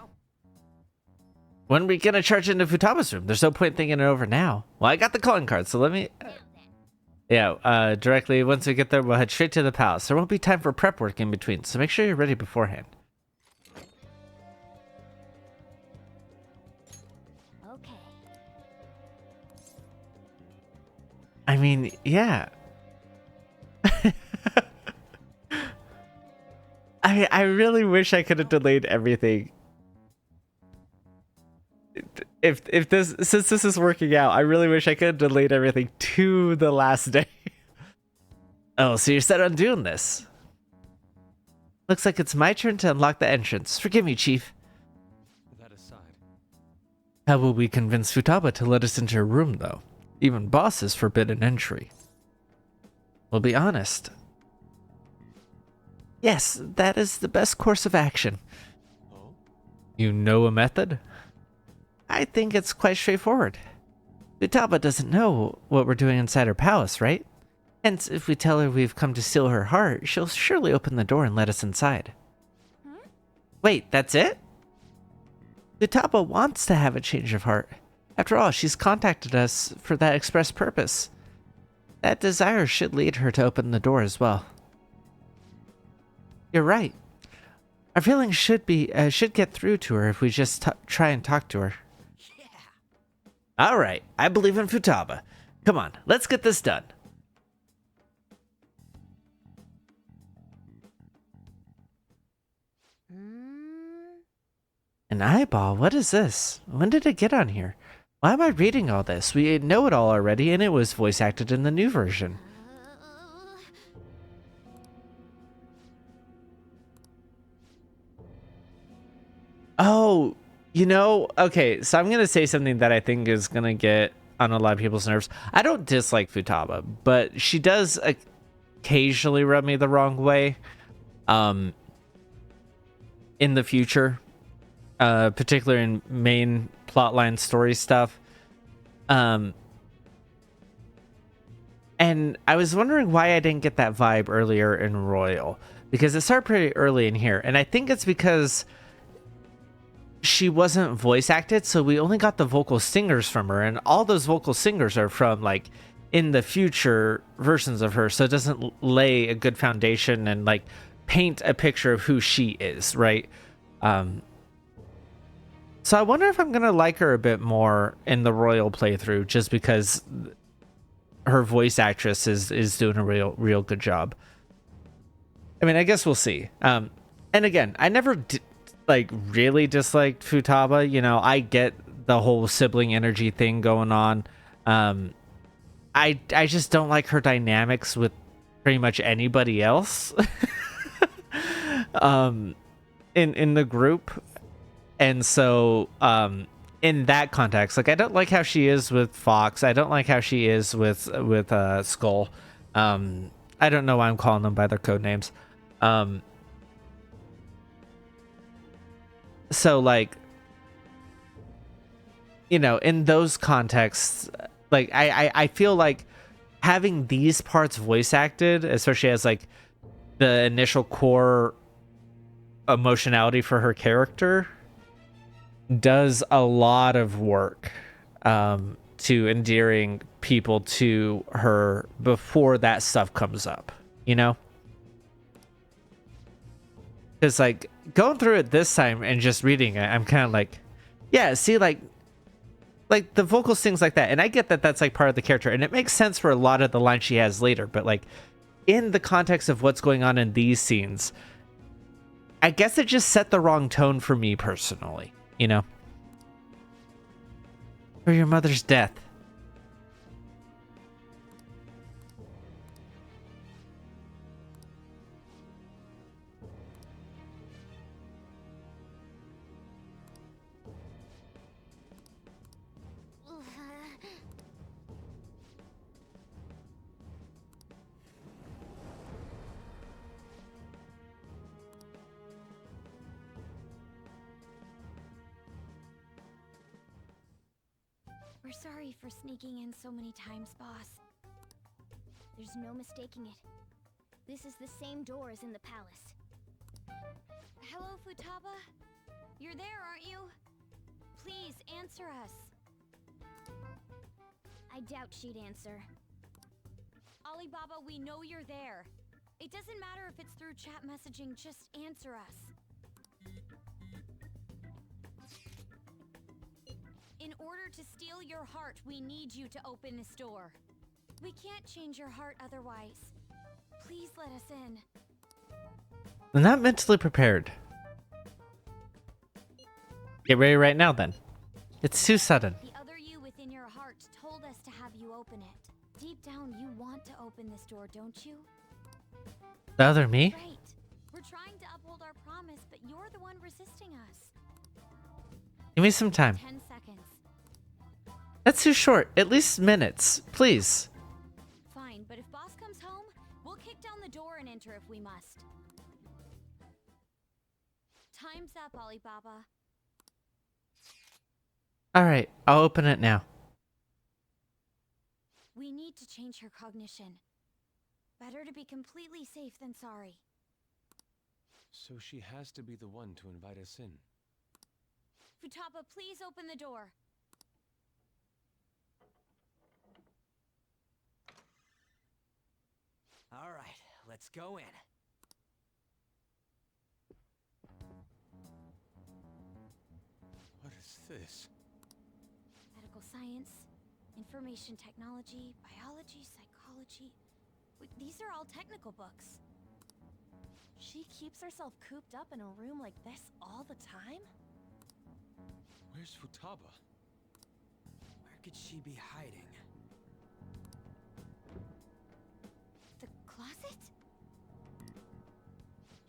When are we gonna charge into Futaba's room? There's no point thinking it over now. Well, I got the calling card, so let me... Yeah, directly once we get there, we'll head straight to the palace. There won't be time for prep work in between, so make sure you're ready beforehand. Okay. I mean, yeah. I really wish I could have delayed everything. If since this is working out, I really wish I could have delayed everything to the last day. Oh, so you're set on doing this. Looks like it's my turn to unlock the entrance. Forgive me, Chief. That aside. How will we convince Futaba to let us into her room, though? Even bosses forbidden entry. We'll be honest. Yes, that is the best course of action. Oh? You know a method? I think it's quite straightforward. Futaba doesn't know what we're doing inside her palace, right? Hence, if we tell her we've come to steal her heart, she'll surely open the door and let us inside. Wait, that's it? Futaba wants to have a change of heart. After all, she's contacted us for that express purpose. That desire should lead her to open the door as well. You're right. Our feelings should get through to her if we just try and talk to her. Yeah. All right, I believe in Futaba. Come on, let's get this done. An eyeball? What is this? When did it get on here? Why am I reading all this? We know it all already, and it was voice acted in the new version. Oh, you know, okay, so I'm going to say something that I think is going to get on a lot of people's nerves. I don't dislike Futaba, but she does occasionally rub me the wrong way in the future. particularly in main plotline story stuff. And I was wondering why I didn't get that vibe earlier in Royal, because it started pretty early in here, and I think it's because she wasn't voice acted, so we only got the vocal singers from her, and all those vocal singers are from like in the future versions of her, so it doesn't lay a good foundation and like paint a picture of who she is, right? So I wonder if I'm gonna like her a bit more in the Royal playthrough, just because her voice actress is doing a real good job. I mean, I guess we'll see. And again, I never like really disliked Futaba. You know, I get the whole sibling energy thing going on. I just don't like her dynamics with pretty much anybody else in the group. And so in that context, like, I don't like how she is with Fox. I don't like how she is with Skull. I don't know why I'm calling them by their code names. So like, you know, in those contexts, like I feel like having these parts voice acted, especially as like the initial core emotionality for her character, does a lot of work to endearing people to her before that stuff comes up, you know? Because like going through it this time and just reading it, I'm kind of like, yeah, see, like the vocal things like that, and I get that that's like part of the character, and it makes sense for a lot of the lines she has later, but like in the context of what's going on in these scenes, I guess it just set the wrong tone for me personally, you know? For your mother's death. We're sorry for sneaking in so many times, boss. There's no mistaking it. This is the same door as in the palace. Hello, Futaba? You're there, aren't you? Please, answer us. I doubt she'd answer. Alibaba, we know you're there. It doesn't matter if it's through chat messaging, just answer us. In order to steal your heart, we need you to open this door. We can't change your heart otherwise. Please let us in. I'm not mentally prepared. Get ready right now, then. It's too sudden. The other you within your heart told us to have you open it. Deep down, you want to open this door, don't you? The other me? Right. We're trying to uphold our promise, but you're the one resisting us. Give me some time. 10 seconds. That's too short. At least minutes, please. Fine, but if boss comes home, we'll kick down the door and enter if we must. Time's up, Alibaba. All right, I'll open it now. We need to change her cognition. Better to be completely safe than sorry. So she has to be the one to invite us in. Futaba, please open the door. All right, let's go in. What is this? Medical science, information technology, biology, psychology. These are all technical books. She keeps herself cooped up in a room like this all the time? Where's Futaba? Where could she be hiding? The closet?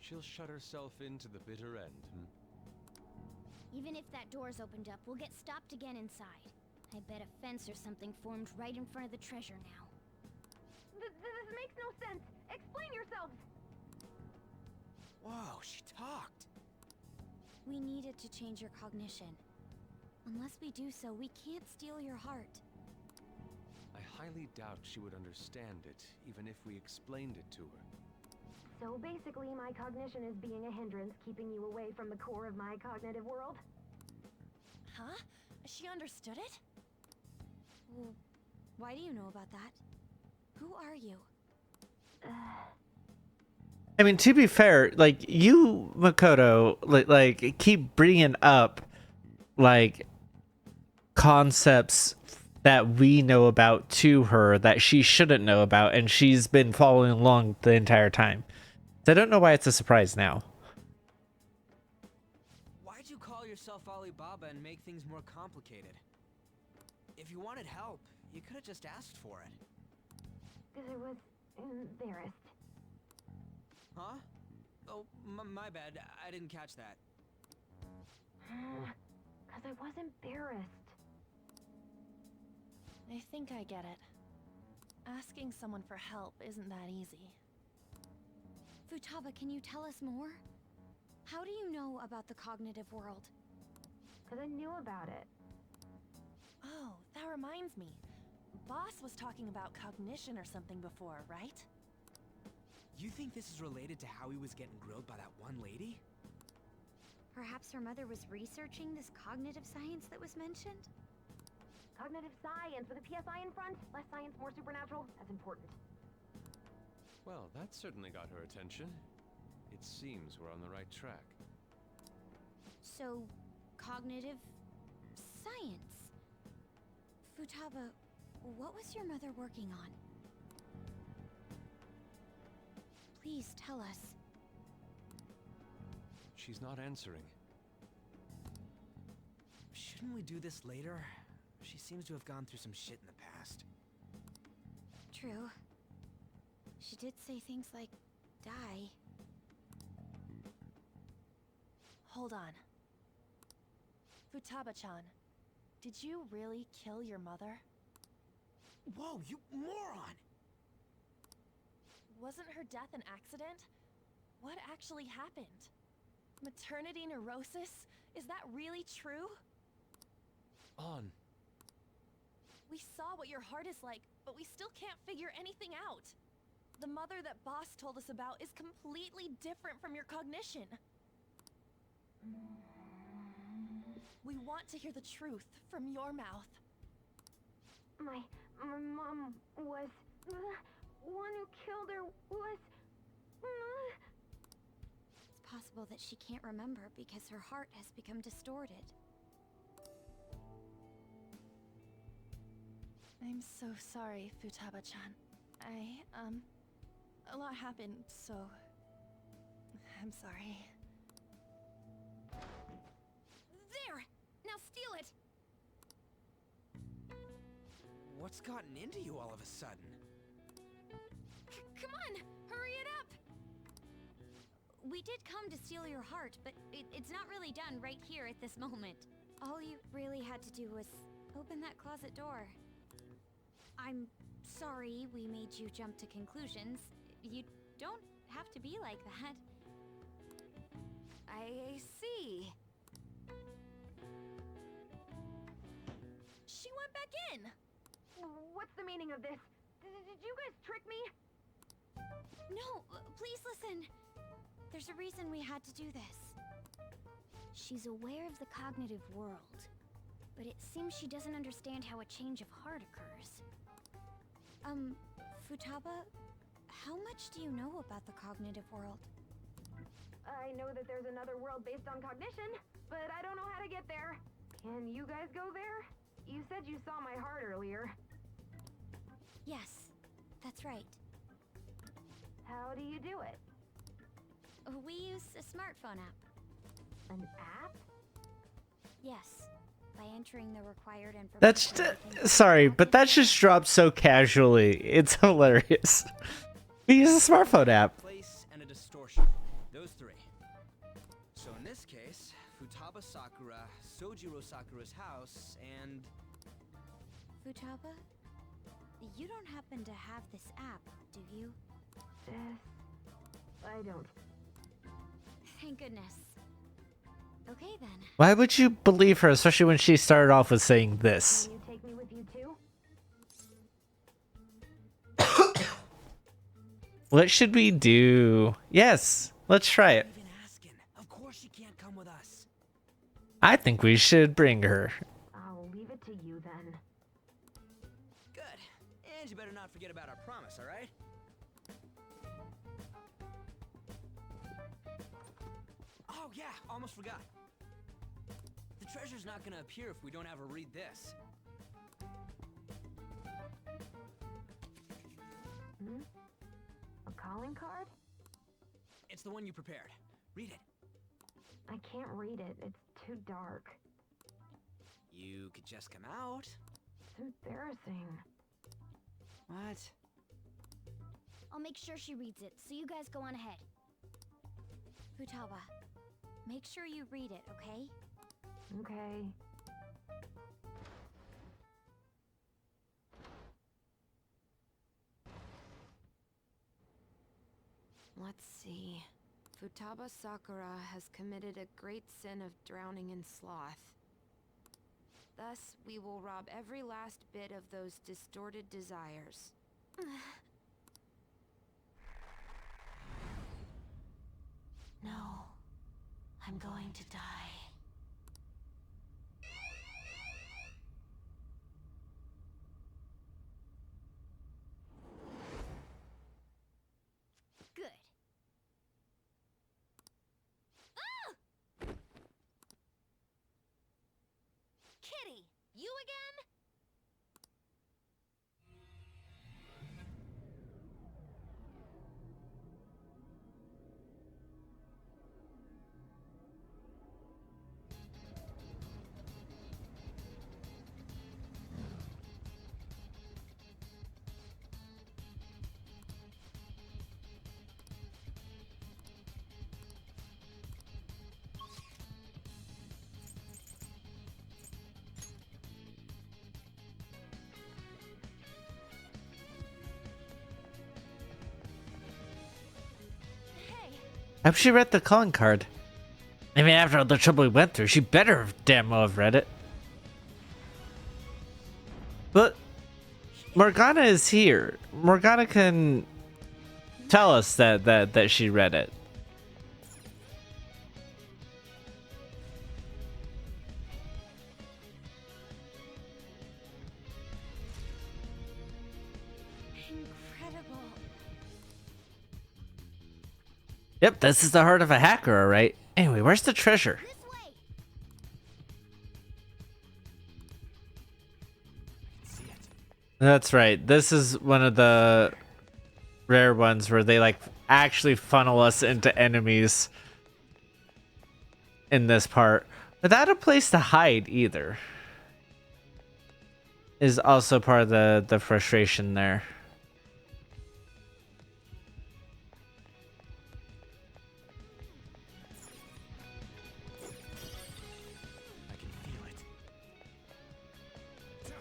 She'll shut herself into the bitter end, Even if that door's opened up, we'll get stopped again inside. I bet a fence or something formed right in front of the treasure now. This makes no sense. Explain yourselves. Whoa, she talked. We needed to change your cognition. Unless we do so, we can't steal your heart. I highly doubt she would understand it, even if we explained it to her. So basically, my cognition is being a hindrance, keeping you away from the core of my cognitive world? Huh? She understood it? Well, why do you know about that? Who are you? I mean, to be fair, like, you, Makoto, like keep bringing up, like, concepts that we know about to her that she shouldn't know about, and she's been following along the entire time. So I don't know why it's a surprise now. Why'd you call yourself Alibaba and make things more complicated? If you wanted help, you could have just asked for it. Because I was embarrassed. Huh? Oh, my bad. I didn't catch that. Because I was embarrassed. I think I get it. Asking someone for help isn't that easy. Futaba, can you tell us more? How do you know about the cognitive world? Because I knew about it. Oh, that reminds me. Boss was talking about cognition or something before, right? You think this is related to how he was getting grilled by that one lady? Perhaps her mother was researching this cognitive science that was mentioned? Cognitive science with a PSI in front. Less science, more supernatural. That's important. Well, that certainly got her attention. It seems we're on the right track. So, cognitive science. Futaba, what was your mother working on? Please tell us. She's not answering. Shouldn't we do this later? She seems to have gone through some shit in the past. True. She did say things like, die. Hold on. Futaba-chan, did you really kill your mother? Whoa, you moron! Wasn't her death an accident? What actually happened? Maternity neurosis? Is that really true? On. We saw what your heart is like, but we still can't figure anything out. The mother that Boss told us about is completely different from your cognition. We want to hear the truth from your mouth. My mom was... The one who killed her was... It's possible that she can't remember because her heart has become distorted. I'm so sorry, Futaba-chan. A lot happened, so... I'm sorry. There! Now steal it! What's gotten into you all of a sudden? Come on! Hurry it up! We did come to steal your heart, but it's not really done right here at this moment. All you really had to do was open that closet door. I'm sorry we made you jump to conclusions. You don't have to be like that. I see. She went back in! What's the meaning of this? Did you guys trick me? No, please listen. There's a reason we had to do this. She's aware of the cognitive world, but it seems she doesn't understand how a change of heart occurs. Futaba, how much do you know about the cognitive world? I know that there's another world based on cognition, but I don't know how to get there. Can you guys go there? You said you saw my heart earlier. Yes, that's right. How do you do it? We use a smartphone app. An app? Yes, by entering the required information. That's sorry, but that just dropped so casually. It's hilarious. We use a smartphone app. Place and a distortion. Those three. So in this case, Futaba Sakura, Sojiro Sakura's house, and... Futaba, you don't happen to have this app, do you? I don't. Thank goodness. Okay then. Why would you believe her, especially when she started off with saying this? Will you take me with you too? What should we do? Yes, let's try it. Even asking. Of course she can't come with us. I think we should bring her. I'll leave it to you then. Good. And you better not forget about our promise, all right? Oh yeah, almost forgot. The treasure's not gonna appear if we don't have her read this. Hmm? A calling card? It's the one you prepared. Read it. I can't read it. It's too dark. You could just come out. It's embarrassing. What? I'll make sure she reads it, so you guys go on ahead. Futaba, make sure you read it, okay? Okay. Let's see. Futaba Sakura has committed a great sin of drowning in sloth. Thus, we will rob every last bit of those distorted desires. No. I'm going to die. Good. Kitty, you again? I hope she read the calling card. I mean, after all the trouble we went through, she better have damn well have read it. But Morgana is here. Morgana can tell us that she read it. Incredible. Yep, this is the heart of a hacker, all right. Anyway, where's the treasure? This way. That's right. This is one of the rare ones where they like actually funnel us into enemies in this part without a place to hide either. Is also part of the frustration there. I can feel it. So,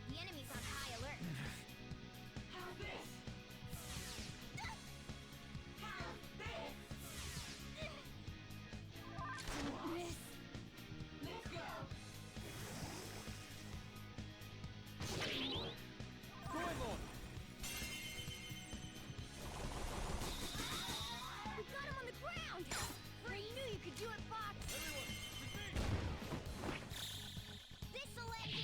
the enemy's on high alert. We got him on the ground. I knew you could do it, Fox. This'll let you.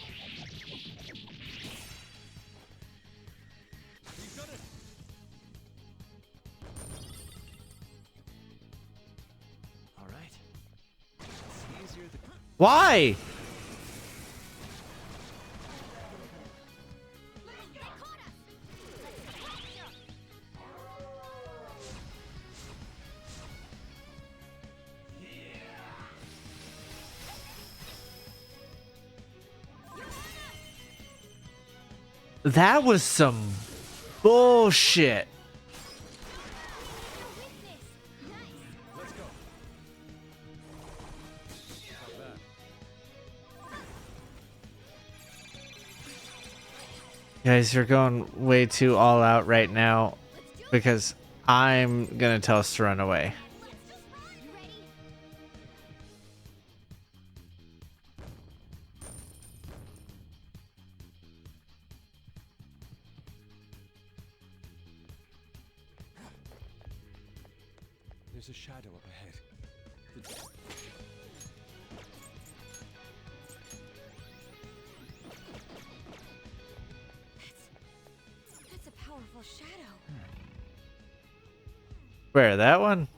All right. It's easier than... Why? They caught us. That was some bullshit. Let's go. Guys, you're going way too all out right now. Let's do because I'm gonna tell us to run away. There's a shadow up ahead. That's a powerful shadow. Where, that one?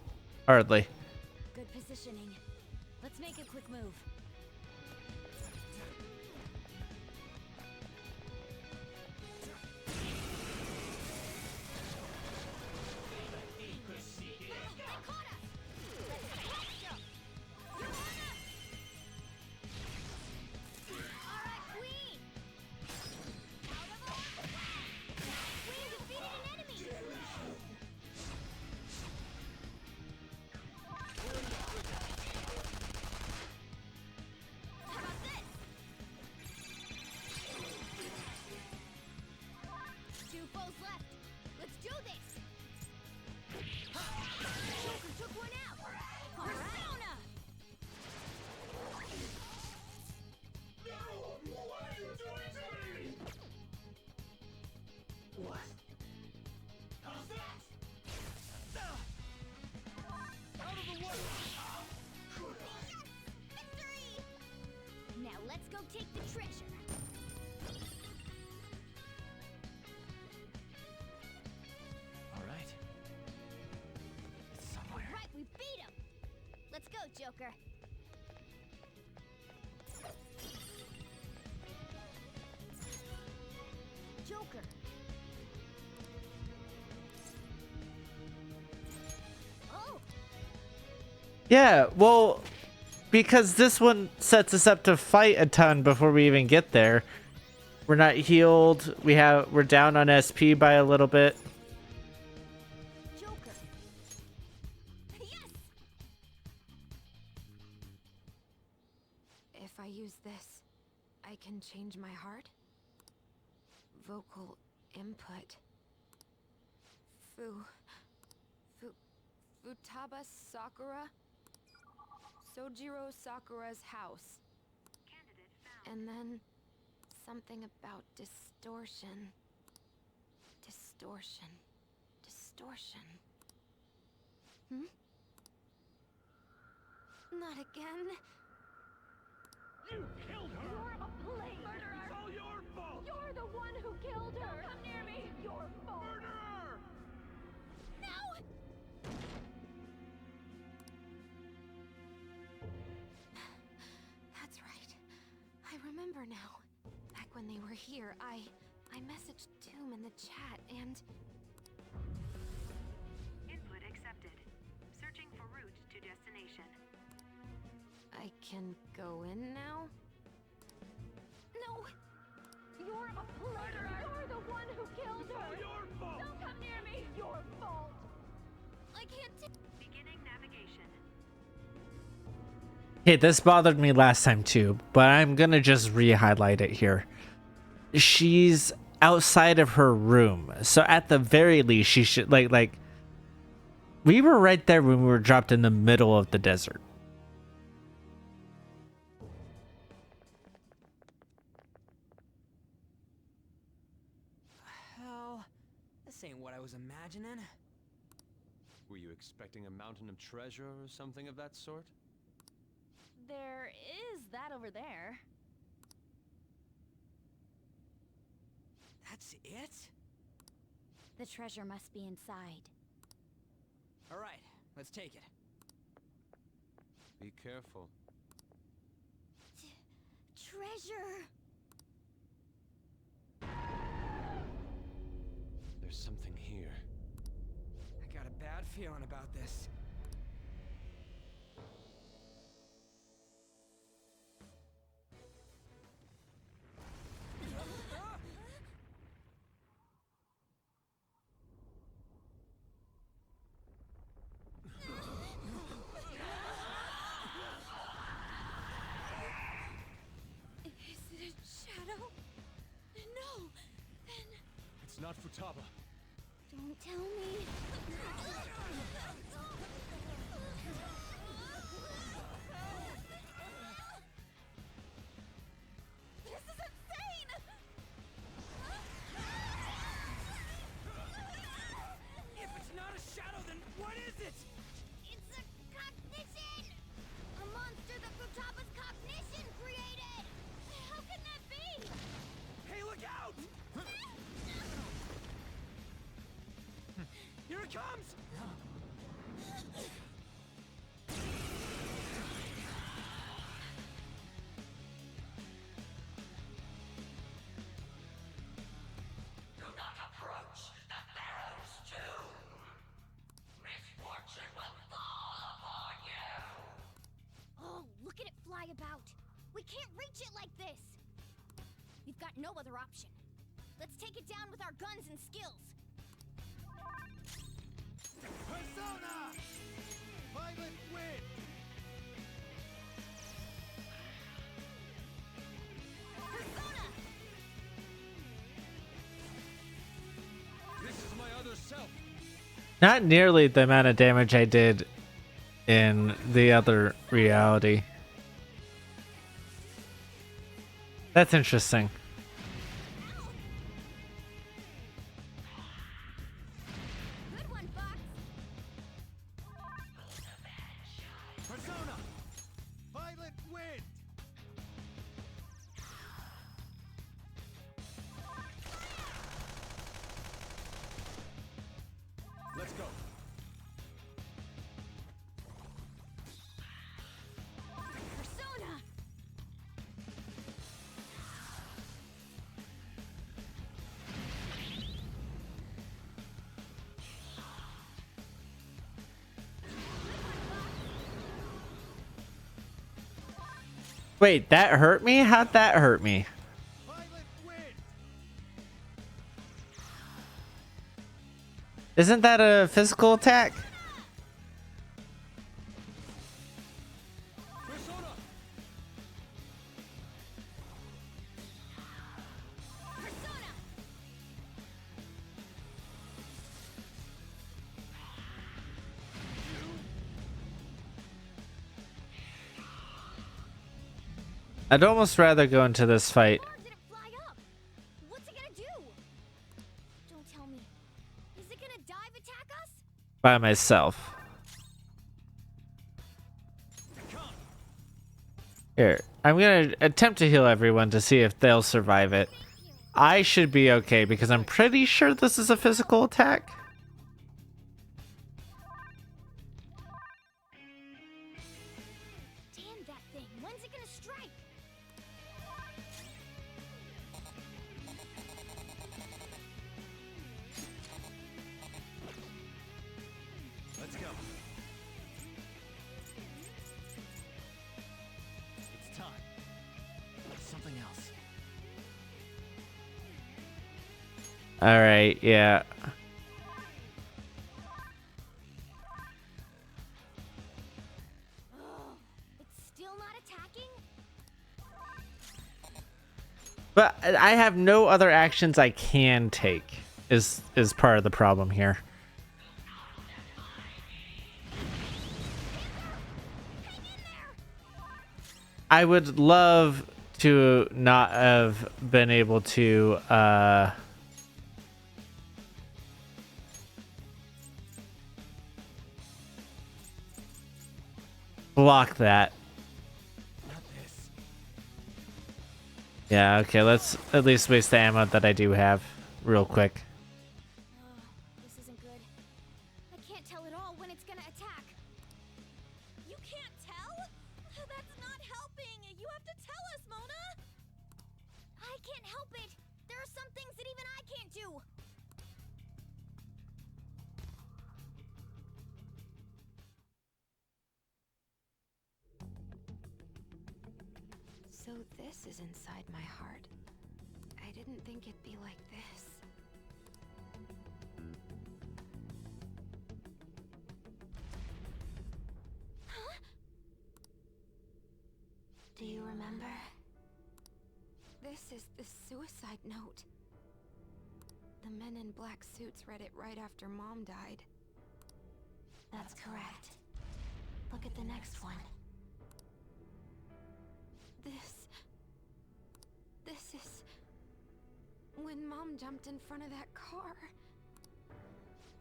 Hardly. Good positioning. Let's make a quick move. Let's go take the treasure. All right. It's somewhere. Right, we beat him. Let's go, Joker. Joker. Oh. Yeah, well, because this one sets us up to fight a ton before we even get there. We're not healed. We're down on SP by a little bit. Joker. Yes. If I use this, I can change my heart? Vocal input. Futaba Sakura? Sojiro Sakura's house. And then something about distortion. Distortion. Hmm? Not again. You killed her! You're a plague murderer! It's all your fault! You're the one who killed her! Don't come near me! Your fault! Murderer! No! That's right. I remember now. Back when they were here, I messaged Doom in the chat and... Input accepted. Searching for route to destination. I can go in now? No! You're a player! You're the one who killed her! It's all your fault! Don't come near me! Your fault! I can't Beginning navigation. Hey, this bothered me last time too, but I'm gonna just re-highlight it here. She's outside of her room, so at the very least she should like we were right there when we were dropped in the middle of the desert. Hell, this ain't what I was imagining. Were you expecting a mountain of treasure or something of that sort? There is that over there. That's it? The treasure must be inside. All right, let's take it. Be careful. treasure. There's something here. I got a bad feeling about this. It's not Futaba. Don't tell me. got no other option. Let's take it down with our guns and skills. Persona! Violet Wind! Persona! This is my other self. Not nearly the amount of damage I did in the other reality. That's interesting. Good one, Fox. Persona! Violet Wind! Let's go. Persona! Wait, that hurt me? How'd that hurt me? Isn't that a physical attack? I'd almost rather go into this fight What's it gonna do? Don't tell me. Is it gonna dive attack us? by myself. Here, I'm gonna attempt to heal everyone to see if they'll survive it. I should be okay because I'm pretty sure this is a physical attack. Damn that thing. When's it gonna strike? Let's go. It's time. Something else. All right, yeah. It's still not attacking? But I have no other actions I can take. Is part of the problem here. I would love to not have been able to block that. Yeah, okay, let's at least waste the ammo that I do have real quick. This isn't good. I can't tell at all when it's gonna attack. You can't tell? That's not helping. You have to tell us, Mona. I can't help it. There are some things that even I can't do. So this is inside my heart. I didn't think it'd be like this. Do you remember? This is the suicide note. The men in black suits read it right after Mom died. That's correct. Look at the next one. This is... when Mom jumped in front of that car.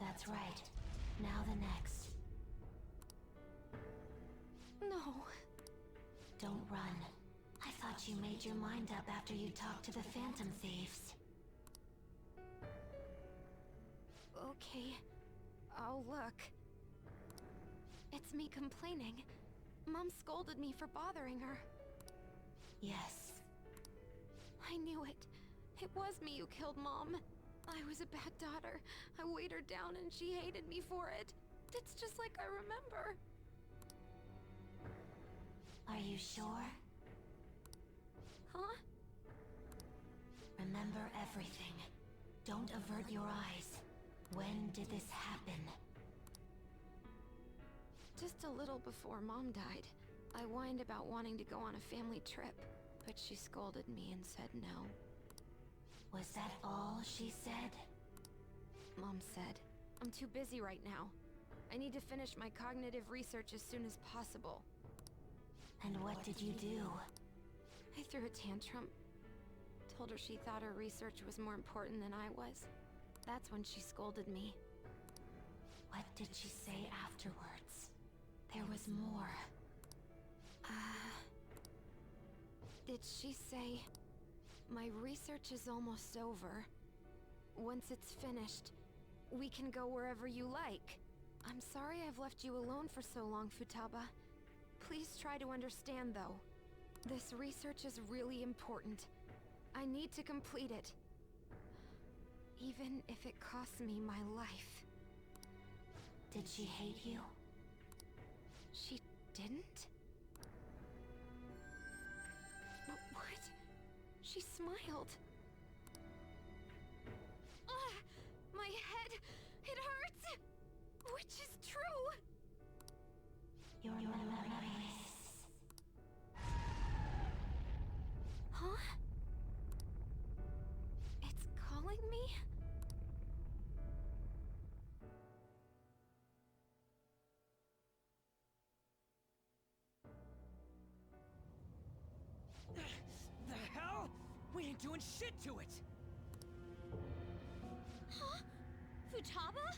That's right. Now the next. No. Don't run. I thought you made your mind up after you talked to the Phantom Thieves. Okay. I'll look. It's me complaining. Mom scolded me for bothering her. Yes. I knew it. It was me who killed Mom. I was a bad daughter. I weighed her down and she hated me for it. It's just like I remember. Are you sure? Huh? Remember everything. Don't avert your eyes. When did this happen? Just a little before Mom died. I whined about wanting to go on a family trip, but she scolded me and said no. Was that all she said? Mom said, I'm too busy right now. I need to finish my cognitive research as soon as possible. And what did you do? I threw a tantrum. Told her she thought her research was more important than I was. That's when she scolded me. What did she say afterwards? There was more. Did she say, my research is almost over. Once it's finished, we can go wherever you like. I'm sorry I've left you alone for so long, Futaba. Please try to understand, though. This research is really important. I need to complete it. Even if it costs me my life. Did she hate you? She didn't? What? She smiled. My head! It hurts! Which is true! Your memories. Huh? It's calling me? The hell? We ain't doing shit to it! Huh? Futaba?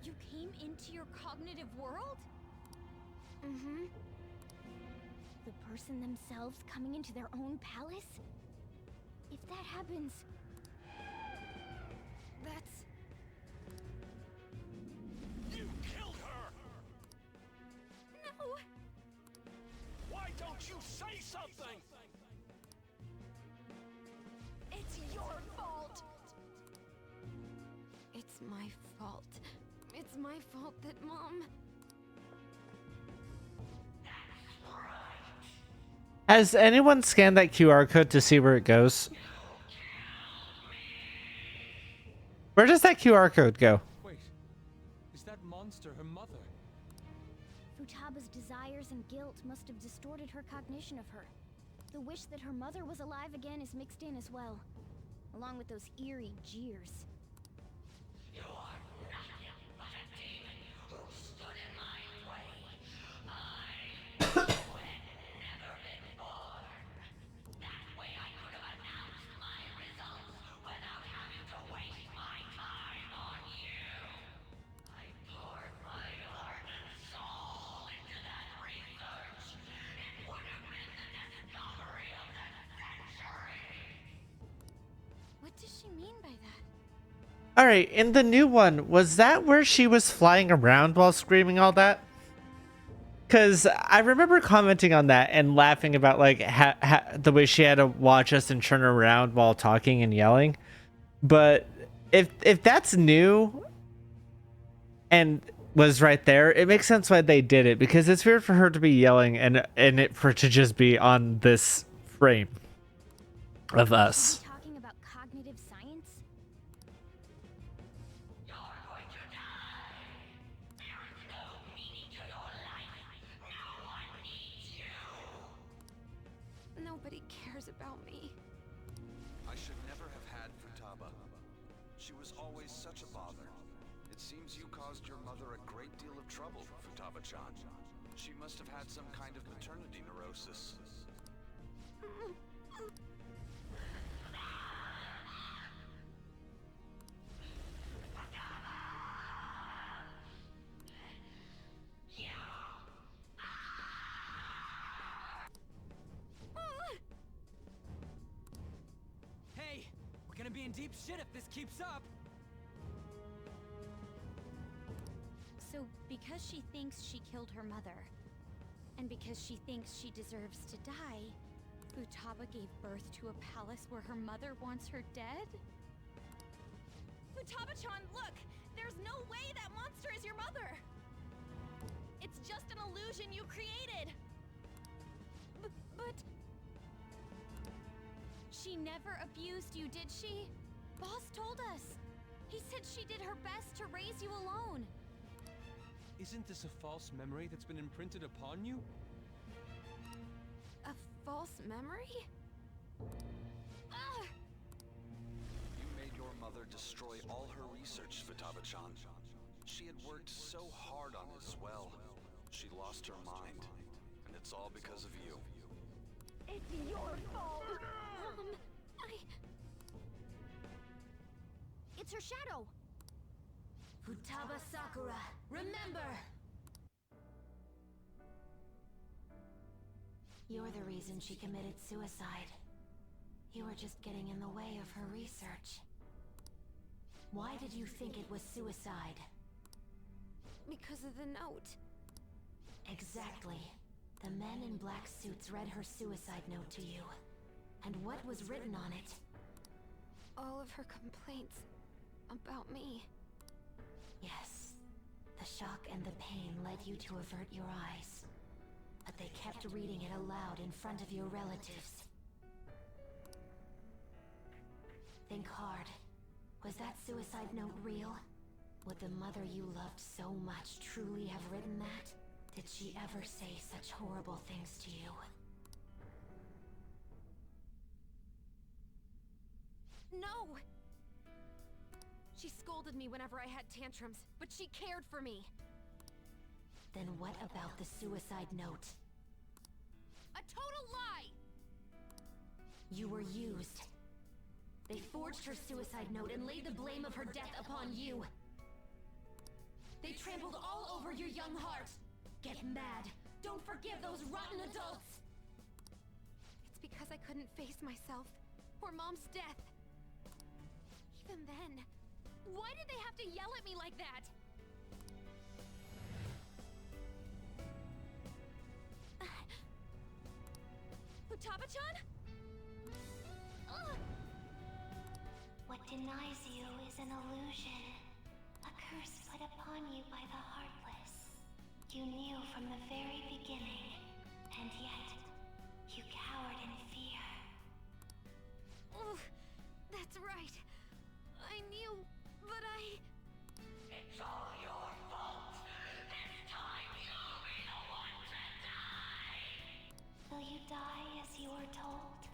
You came into your cognitive world? Mm-hmm. The person themselves coming into their own palace? If that happens... That's... You killed her! No! Why don't you say something? It's your fault! It's my fault. It's my fault that Mom... Has anyone scanned that QR code to see where it goes? Where does that QR code go? Wait, is that monster her mother? Futaba's desires and guilt must have distorted her cognition of her. The wish that her mother was alive again is mixed in as well, along with those eerie jeers. You are nothing but a demon who stood in my way. I never been born. That way I could have announced my results without having to waste my time on you. I poured my heart and soul into that research. It would have been the discovery of the century. What does she mean by that? Alright, in the new one, was that where she was flying around while screaming all that? Because I remember commenting on that and laughing about like the way she had to watch us and turn around while talking and yelling. But if that's new and was right there, it makes sense why they did it, because it's weird for her to be yelling and it for it to just be on this frame of us. Talking about cognitive science? You're going to die. There is no meaning to your life. No one needs you. Nobody cares about me. I should never have had Futaba. She was always such a bother. It seems you caused your mother a great deal of trouble, Futaba-chan. She must have had some kind of maternity neurosis. Hey, we're gonna be in deep shit if this keeps up. So, because she thinks she killed her mother, and because she thinks she deserves to die, Futaba gave birth to a palace where her mother wants her dead? Futaba-chan, look! There's no way that monster is your mother! It's just an illusion you created! But... She never abused you, did she? Boss told us. He said she did her best to raise you alone. Isn't this a false memory that's been imprinted upon you? A false memory? Ugh! You made your mother destroy all her research, Futaba-chan. She had worked so hard on his well. She lost her mind. And it's all because of you. It's your fault! It's her shadow! Futaba Sakura, remember! You're the reason she committed suicide. You were just getting in the way of her research. Why did you think it was suicide? Because of the note. Exactly. The men in black suits read her suicide note to you. And what was written on it? All of her complaints about me. Yes. The shock and the pain led you to avert your eyes. But they kept reading it aloud in front of your relatives. Think hard. Was that suicide note real? Would the mother you loved so much truly have written that? Did she ever say such horrible things to you? No! She scolded me whenever I had tantrums, but she cared for me. Then what about the suicide note? A total lie! You were used. They forged her suicide note and laid the blame of her death upon you. They trampled all over your young heart. Get mad. Don't forgive those rotten adults. It's because I couldn't face myself, or Mom's death. Even then, why did they have to yell at me like that? Futaba-chan? What denies you is an illusion. A curse put upon you by the Heartless. You knew from the very beginning, and yet, you cowered in fear. Oh, that's right. I knew, but It's all your fault. This time you'll be the one to die. Will you die as you were told?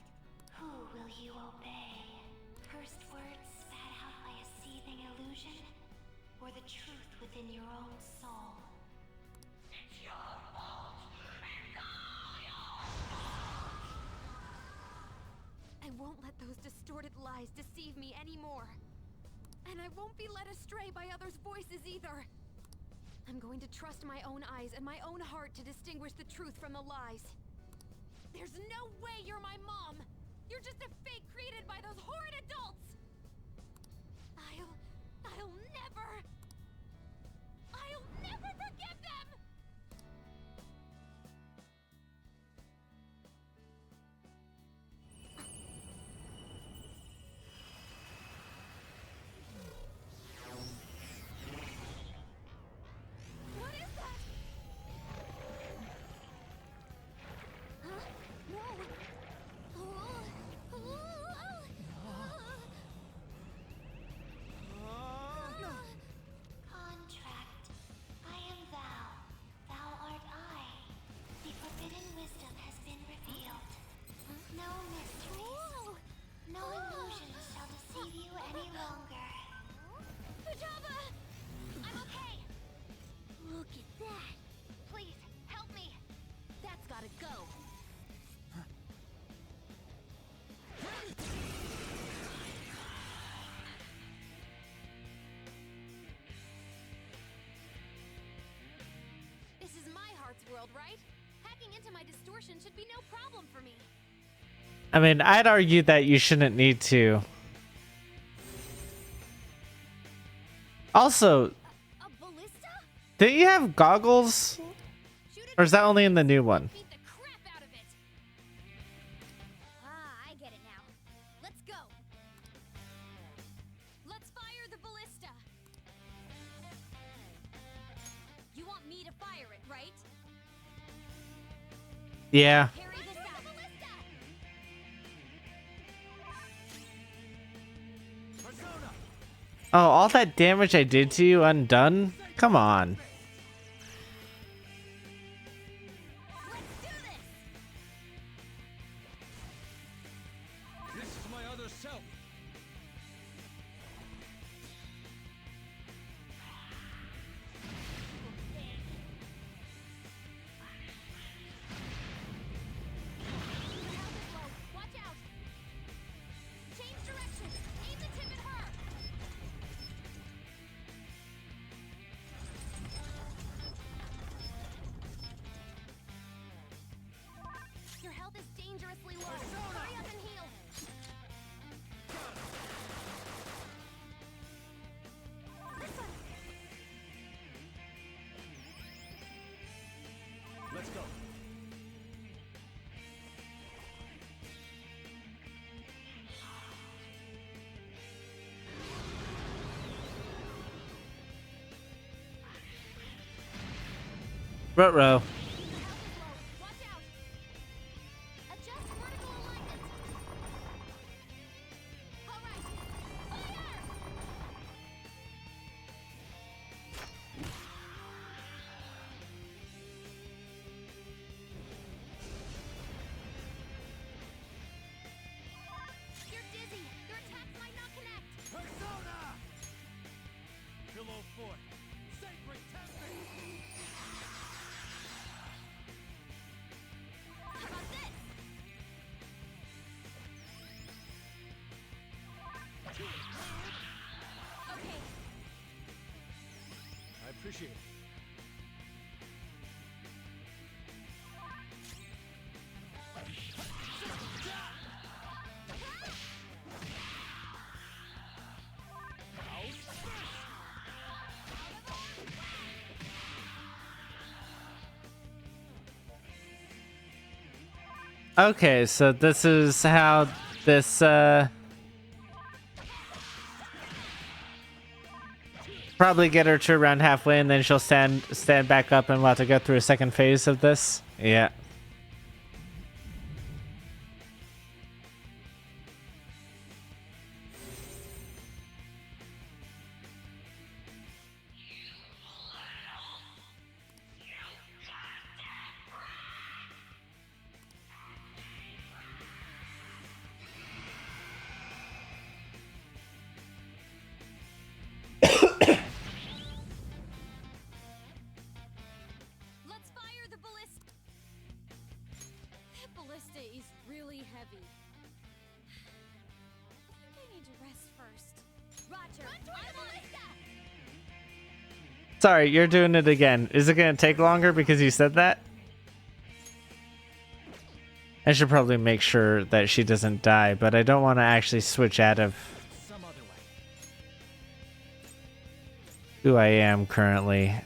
Who will you obey? First words spat out by a seething illusion? Or the truth within your own soul? It's your fault. It's all your fault. I won't let those distorted lies deceive me anymore. And I won't be led astray by others' voices either. I'm going to trust my own eyes and my own heart to distinguish the truth from the lies. There's no way you're my mom! You're just a fake created by those horrid adults! I'll never forgive them! What is that? Huh? No! Contract. I am thou. Thou art I. The forbidden wisdom has been revealed. No mysteries. No illusions shall deceive you any longer. Futaba! I'm okay! Look at that! Please, help me! That's gotta go! This is my heart's world, right? Hacking into my distortion should be no problem for me. I mean, I'd argue that you shouldn't need to. Also, A ballista? didn't you have goggles? Or is that only in the new one? Beat the crap out of it! Ah, I get it now. Let's go! Let's fire the ballista! You want me to fire it, right? Yeah. Carry this out. Oh, all that damage I did to you undone? Come on. This is my other self. Watch out! Change direction! Aim the tip at her! Your health is dangerously low. Hurry up and heal! This one! Let's go. Ruh-roh. Watch out! Adjust vertical alignment! Alright! Fire! You're dizzy! Your attacks might not connect! Persona! Pillow Fort. Sacred Tempest. How about this? Okay, I appreciate it. Okay, so this is how this probably get her to around halfway, and then she'll stand back up, and we'll have to go through a second phase of this. Yeah. let's fire the ballista. That ballista is really heavy. I think I need to rest first. Roger, run toward the ballista! Sorry, you're doing it again. Is it gonna take longer because you said that? I should probably make sure that she doesn't die, but I don't want to actually switch out of Some other way. who I am currently. I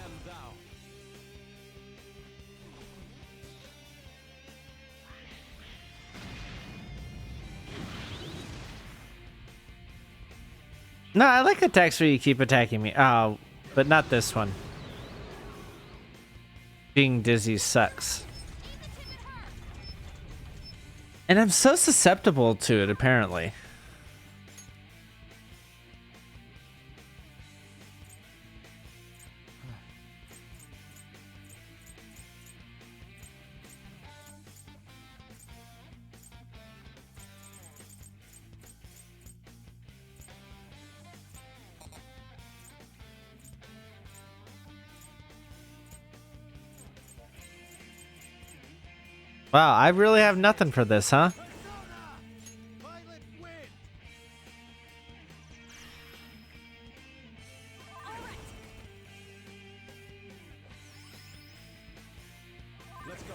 am thou. No, I like attacks where you keep attacking me. Oh, but not this one. Being dizzy sucks. And I'm so susceptible to it, apparently. Wow, I really have nothing for this, huh? Violet Wind. Let's go.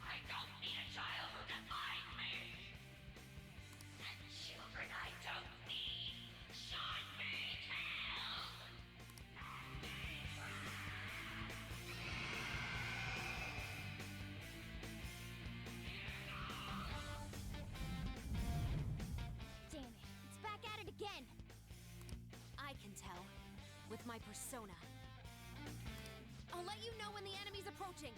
I don't need a child who defied me. And children I don't need should be killed. can tell. With my persona. I'll let you know when the enemy's approaching.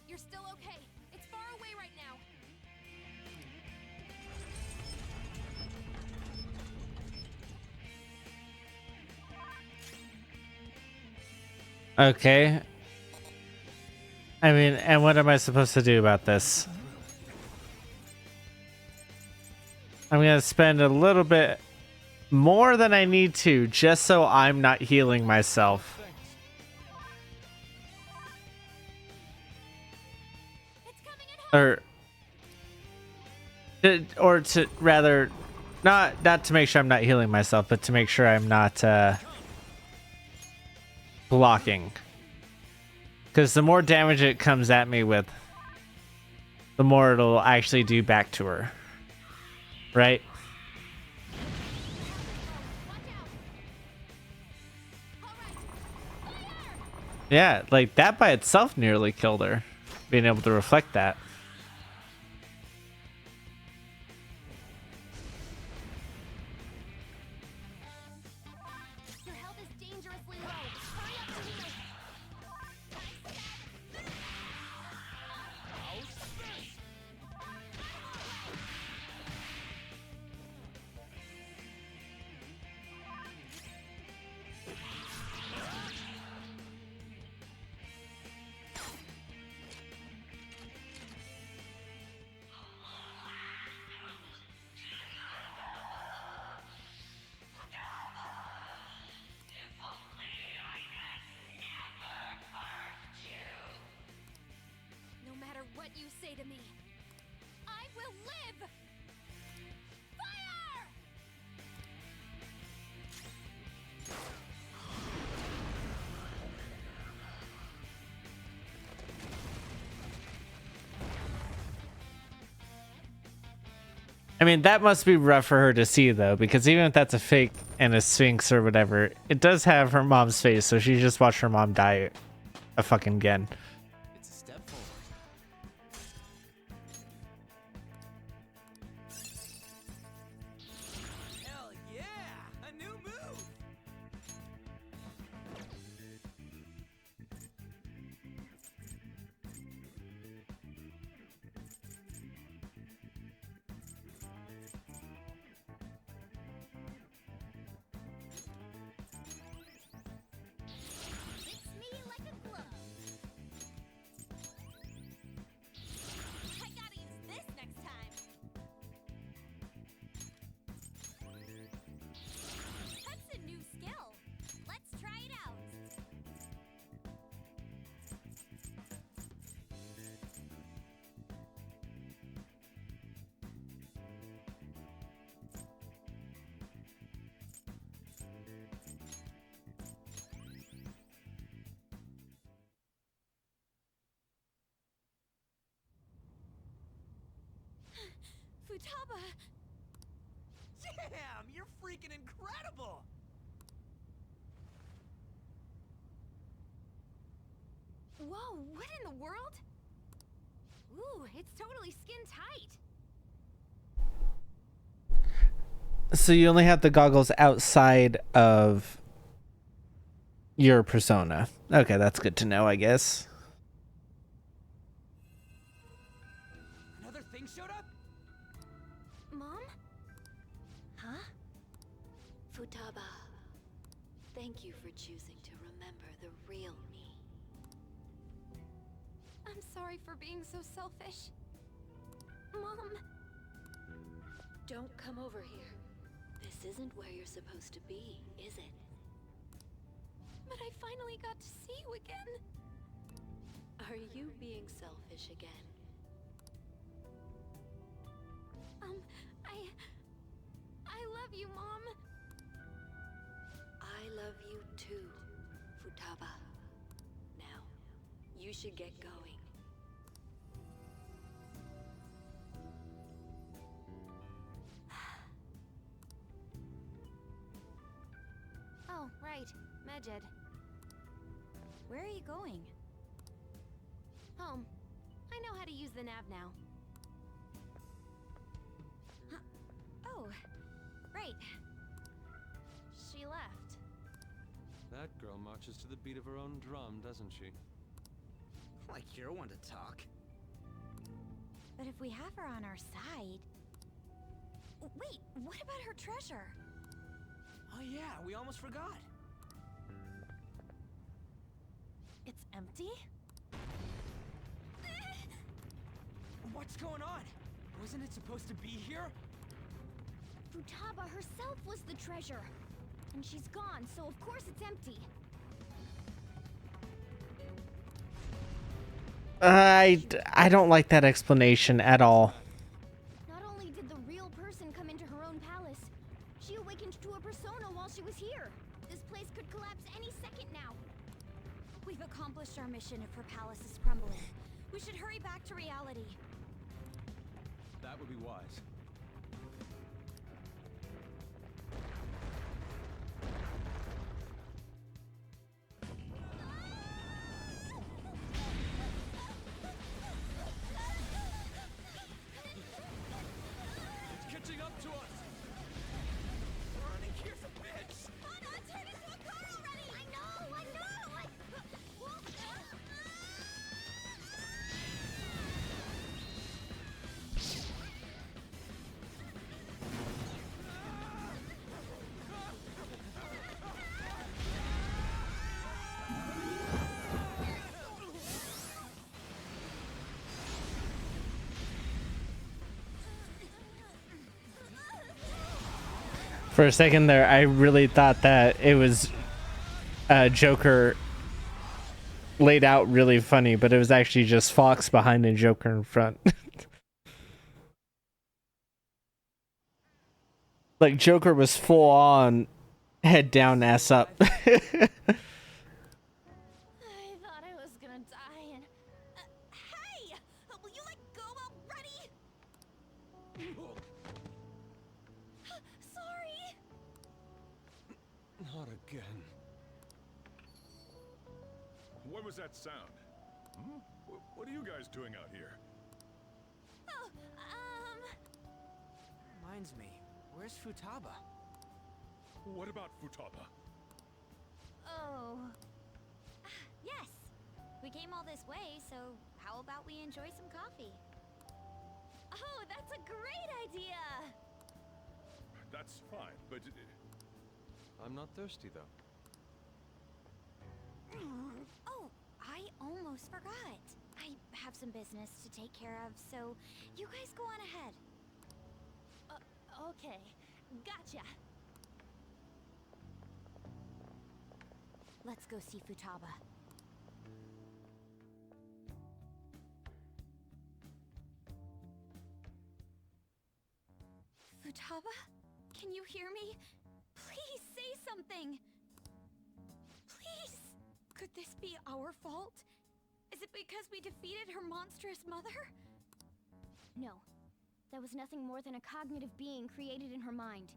You're still okay. It's far away right now. Okay. I mean, and what am I supposed to do about this? I'm gonna spend a little bit more than I need to just so I'm not healing myself. Or to rather not to make sure I'm not healing myself, but to make sure I'm not blocking. Because the more damage it comes at me with, the more it'll actually do back to her. Right? Yeah, like that by itself nearly killed her. Being able to reflect that. Your health is dangerously low. Hurry up and heal. No matter what you say to me, I will live! Fire! I mean, that must be rough for her to see, though, because even if that's a fake and a sphinx or whatever, it does have her mom's face, so she just watched her mom die a fucking again. It's a step forward. Hell yeah! A new move! Fits me like a glove. I gotta use this next time. That's a new skill. Let's try it out. Futaba! Damn, you're freaking incredible! Whoa, what in the world? Ooh, it's totally skin tight. So you only have the goggles outside of your persona. Okay, that's good to know, I guess. Another thing showed up? Mom? Huh? Futaba, thank you for choosing to remember the real me. I'm sorry for being so selfish. Mom! Don't come over here. This isn't where you're supposed to be, is it? But I finally got to see you again. Are you being selfish again? I love you, Mom. I love you too, Futaba. Now, you should get going. Oh, right. Medjed. Where are you going? Home. I know how to use the nav now. Huh. Oh, right. She left. That girl marches to the beat of her own drum, doesn't she? Like you're one to talk. But if we have her on our side... Wait, what about her treasure? Oh yeah, we almost forgot. It's empty? What's going on? Wasn't it supposed to be here? Futaba herself was the treasure. And she's gone, so of course it's empty. I don't like that explanation at all. Not only did the real person come into her own palace, she awakened to a persona while she was here. This place could collapse any second now. We've accomplished our mission if her palace is crumbling. We should hurry back to reality. That would be wise. It's catching up to us. Running here's a bitch. Hana, turn into a car already! I know! For a second there, I really thought that it was Joker laid out really funny, but it was actually just Fox behind and Joker in front. Like Joker was full on head down, ass up. I thought I was gonna die and... hey! Will you let go already? Sorry! Not again. What was that sound? Hmm? What are you guys doing out here? Oh, Reminds me, where's Futaba? What about Futaba? Oh... Yes. We came all this way, so how about we enjoy some coffee? Oh, that's a great idea! That's fine, but... I'm not thirsty, though. Oh, I almost forgot. I have some business to take care of, so you guys go on ahead. Okay, gotcha. Let's go see Futaba. Futaba? Can you hear me? Please say something! Please! Could this be our fault? Is it because we defeated her monstrous mother? No. That was nothing more than a cognitive being created in her mind.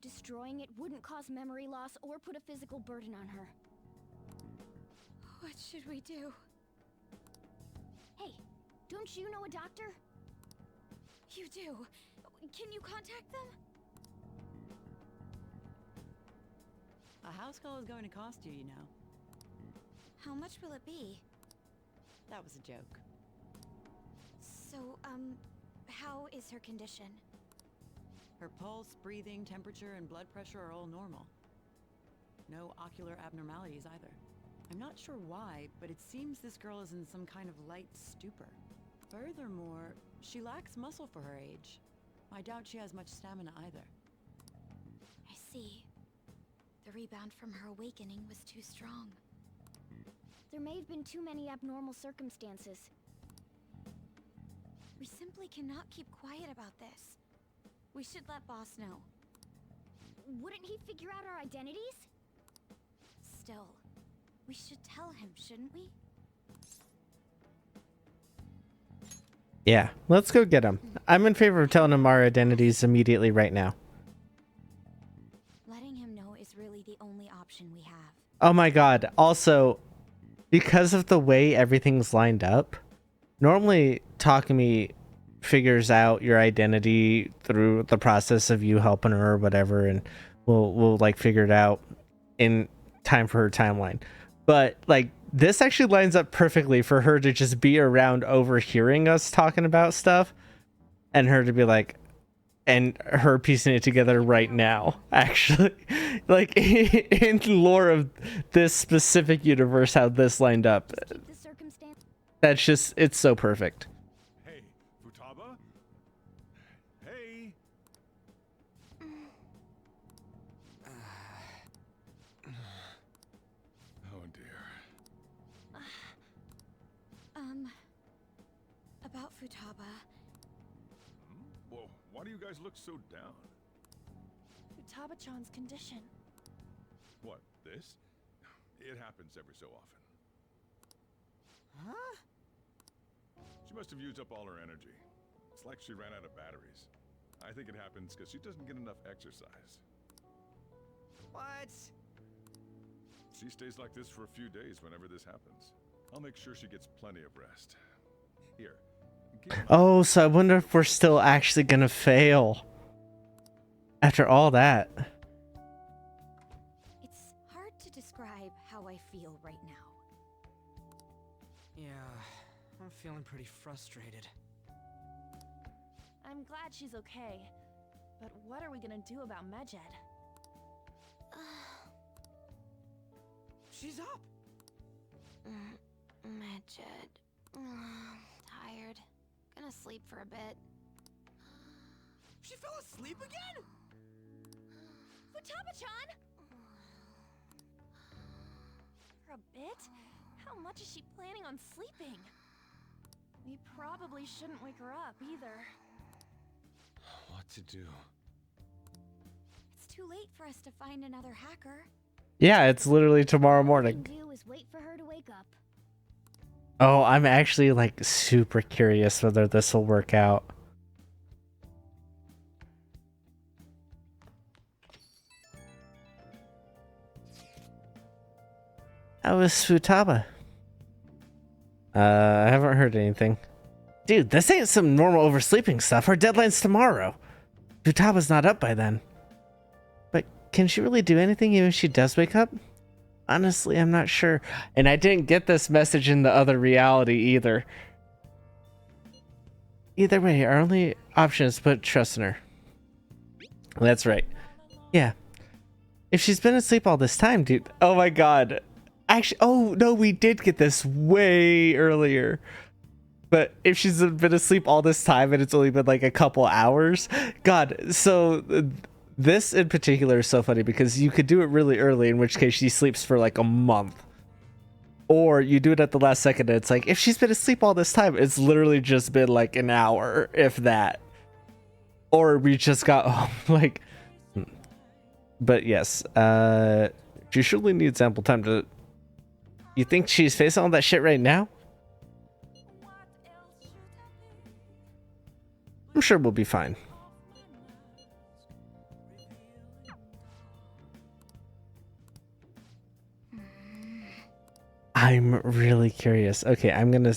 Destroying it wouldn't cause memory loss or put a physical burden on her. What should we do? Hey, don't you know a doctor? You do. Can you contact them? A house call is going to cost you, you know. How much will it be? That was a joke. So, how is her condition? Her pulse, breathing, temperature, and blood pressure are all normal. No ocular abnormalities either. I'm not sure why, but it seems this girl is in some kind of light stupor. Furthermore, she lacks muscle for her age. I doubt she has much stamina either. I see. The rebound from her awakening was too strong. There may have been too many abnormal circumstances. We simply cannot keep quiet about this. We should let Boss know. Wouldn't he figure out our identities? Still, we should tell him, shouldn't we? Yeah, let's go get him. I'm in favor of telling him our identities immediately right now. Letting him know is really the only option we have. Oh my god. Also, because of the way everything's lined up, normally Takumi figures out your identity through the process of you helping her or whatever, and we'll like figure it out. In time for her timeline. But like this actually lines up perfectly for her to just be around overhearing us talking about stuff, and her to be like, and her piecing it together right now, actually. Like in lore of this specific universe, how this lined up. That's just, it's so perfect. Hey, Futaba? Hey. Oh dear. About Futaba. Whoa, why do you guys look so down? Futaba-chan's condition. What, this? It happens every so often. Huh? She must have used up all her energy. It's like she ran out of batteries. I think it happens because she doesn't get enough exercise. What? She stays like this for a few days whenever this happens. I'll make sure she gets plenty of rest. Here. Oh, so I wonder if we're still actually gonna fail after all that. It's hard to describe how I feel right now. Yeah, I'm feeling pretty frustrated. I'm glad she's okay. But what are we gonna do about Medjed? She's up! Medjed. Tired. Gonna sleep for a bit. She fell asleep again? Futaba-chan! For a bit? How much is she planning on sleeping? We probably shouldn't wake her up either. What to do? It's too late for us to find another hacker. Yeah, it's literally tomorrow morning. Do is wait for her to wake up. Oh, I'm actually like super curious whether this will work out. How is Futaba? I haven't heard anything. Dude, this ain't some normal oversleeping stuff. Our deadline's tomorrow. Futaba's not up by then. But can she really do anything even if she does wake up? Honestly, I'm not sure. And I didn't get this message in the other reality either. Either way, our only option is to put trust in her. That's right. Yeah. If she's been asleep all this time, dude. Oh my god. Actually, oh no, we did get this way earlier. But if she's been asleep all this time and it's only been like a couple hours. God, so... This in particular is so funny because you could do it really early, in which case she sleeps for like a month. Or you do it at the last second and it's like, if she's been asleep all this time, it's literally just been like an hour, if that. Or we just got home, like... But yes, she surely needs ample time to... You think she's facing all that shit right now? I'm sure we'll be fine. I'm really curious. Okay, I'm gonna...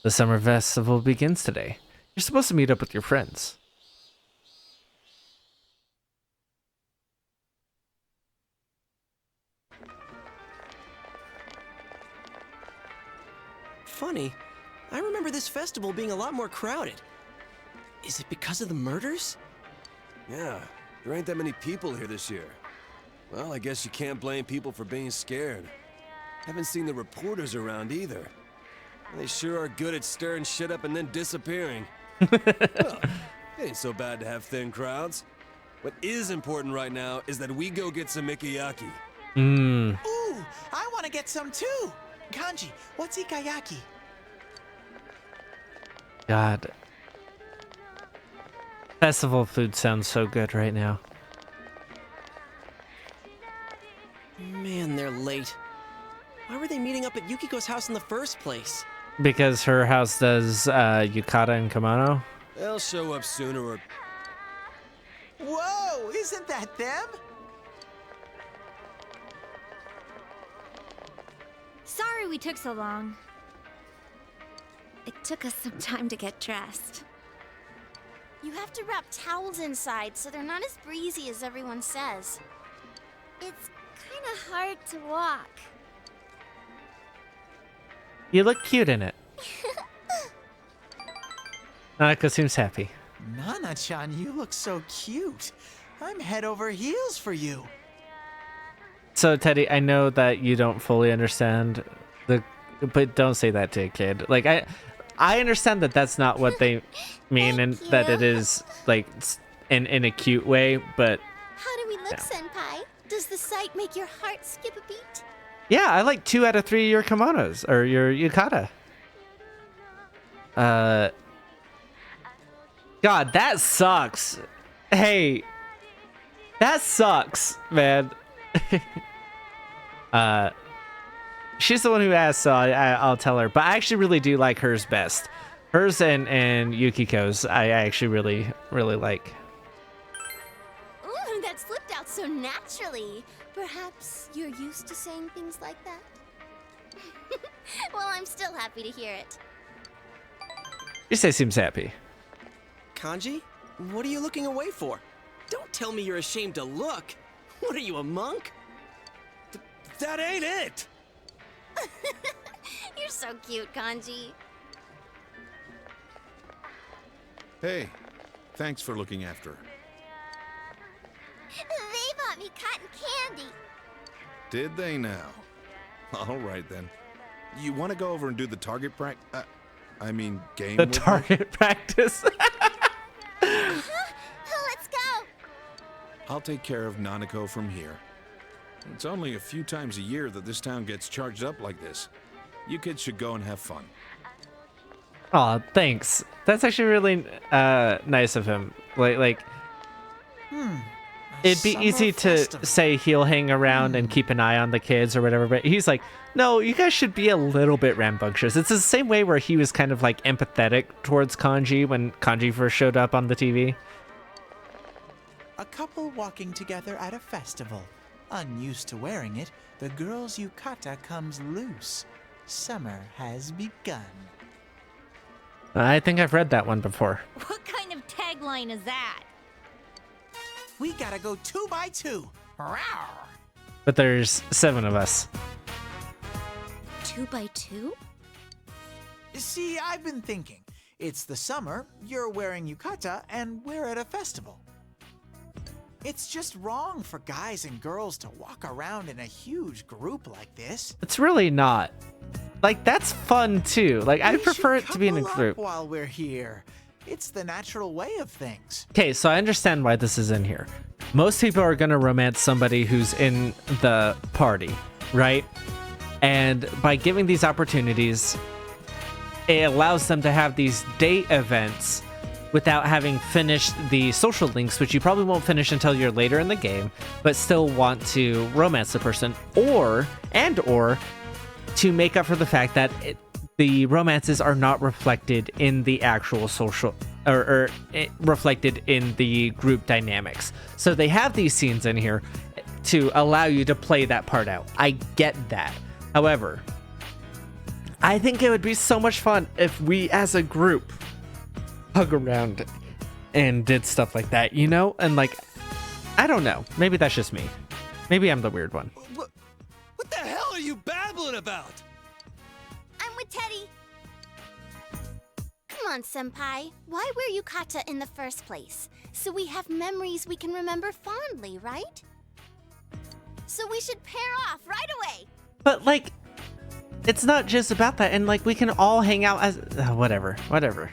The summer festival begins today. You're supposed to meet up with your friends. Funny, I remember this festival being a lot more crowded. Is it because of the murders? Yeah, there ain't that many people here this year. Well, I guess you can't blame people for being scared. Haven't seen the reporters around either. They sure are good at stirring shit up and then disappearing. Well, it ain't so bad to have thin crowds. What is important right now is that we go get some ikayaki. Mmm. Ooh, I want to get some too. Kanji, what's ikayaki? God. Festival food sounds so good right now. Man, they're late. Why were they meeting up at Yukiko's house in the first place? Because her house does yukata and kimono. They'll show up sooner or... Whoa! Isn't that them? Sorry we took so long. It took us some time to get dressed. You have to wrap towels inside so they're not as breezy as everyone says. It's kind of hard to walk. You look cute in it. Nanako seems happy. Nana-chan, you look so cute. I'm head over heels for you. So Teddy, I know that you don't fully understand but don't say that to a kid. Like I understand that that's not what they mean and that it is like in a cute way, but How do we look, Senpai? Does the sight make your heart skip a beat? yeah, I like 2 out of 3 of your kimonos or your yukata. God, that sucks. Hey, that sucks, man. She's the one who asked, so I'll tell her. But I actually really do like hers best. Hers and Yukiko's, I actually really like. Ooh, that slipped out so naturally. Perhaps you're used to saying things like that? Well, I'm still happy to hear it. Yusei seems happy. Kanji, what are you looking away for? Don't tell me you're ashamed to look. What are you, a monk? That ain't it! You're so cute, Kanji. Hey, thanks for looking after her. They bought me cotton candy. Did they now? All right then. You want to go over and do the target practice? Game. The with me? target practice. Let's go. I'll take care of Nanako from here. It's only a few times a year that this town gets charged up like this. You kids should go and have fun. Aw, thanks. That's actually really nice of him. Like it'd be easy to say he'll hang around and keep an eye on the kids or whatever, but he's like, no, you guys should be a little bit rambunctious. It's the same way where he was kind of like empathetic towards Kanji when Kanji first showed up on the TV. A couple walking together at a festival. Unused to wearing it, the girl's yukata comes loose. Summer has begun. I think I've read that one before. What kind of tagline is that? We gotta go 2 by 2. Rawr. But there's 7 of us. 2 by 2? See, I've been thinking. It's the summer, you're wearing yukata, and we're at a festival. It's just wrong for guys and girls to walk around in a huge group like this. It's really not. Like, that's fun too. Like, I prefer it to be in a group. While we're here, it's the natural way of things. Okay, so I understand why this is in here. Most people are gonna romance somebody who's in the party, right? And by giving these opportunities, it allows them to have these date events without having finished the social links, which you probably won't finish until you're later in the game, but still want to romance the person, or to make up for the fact that the romances are not reflected in the actual social, or reflected in the group dynamics. So they have these scenes in here to allow you to play that part out. I get that. However, I think it would be so much fun if we as a group hug around and did stuff like that, you know? And like, I don't know. Maybe that's just me. Maybe I'm the weird one. What the hell are you babbling about? I'm with Teddy. Come on, Senpai. Why wear yukata in the first place? So we have memories we can remember fondly, right? So we should pair off right away. But like, it's not just about that. And like, we can all hang out as whatever. Rise!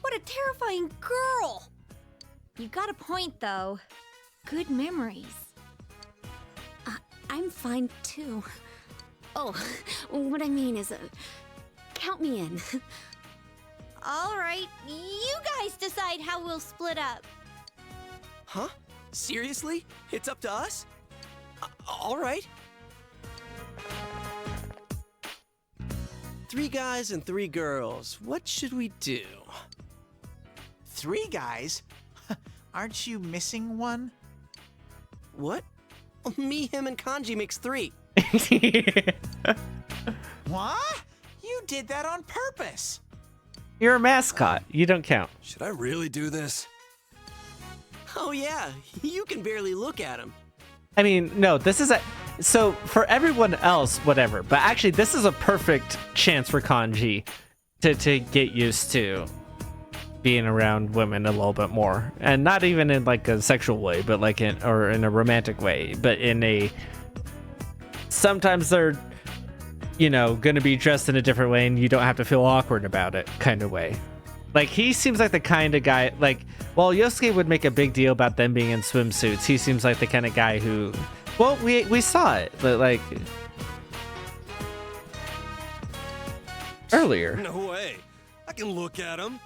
What a terrifying girl! You got a point, though. Good memories. I'm fine, too. Oh, what I mean is, count me in. All right, you guys decide how we'll split up. Huh? Seriously? It's up to us? All right. 3 guys and 3 girls. What should we do? 3 guys? Aren't you missing one? What? Me, him, and Kanji makes 3. What? You did that on purpose. You're a mascot. You don't count. Should I really do this? Oh yeah, you can barely look at him. I mean, no, this is a... So, for everyone else, whatever. But actually, this is a perfect chance for Kanji to get used to being around women a little bit more. And not even in, like, a sexual way, but, like, in a romantic way. But in a... Sometimes they're, you know, gonna be dressed in a different way and you don't have to feel awkward about it kind of way. Like, he seems like the kind of guy, like, while Yosuke would make a big deal about them being in swimsuits, he seems like the kind of guy who, well, we saw it, but, like, earlier. No way. I can look at him.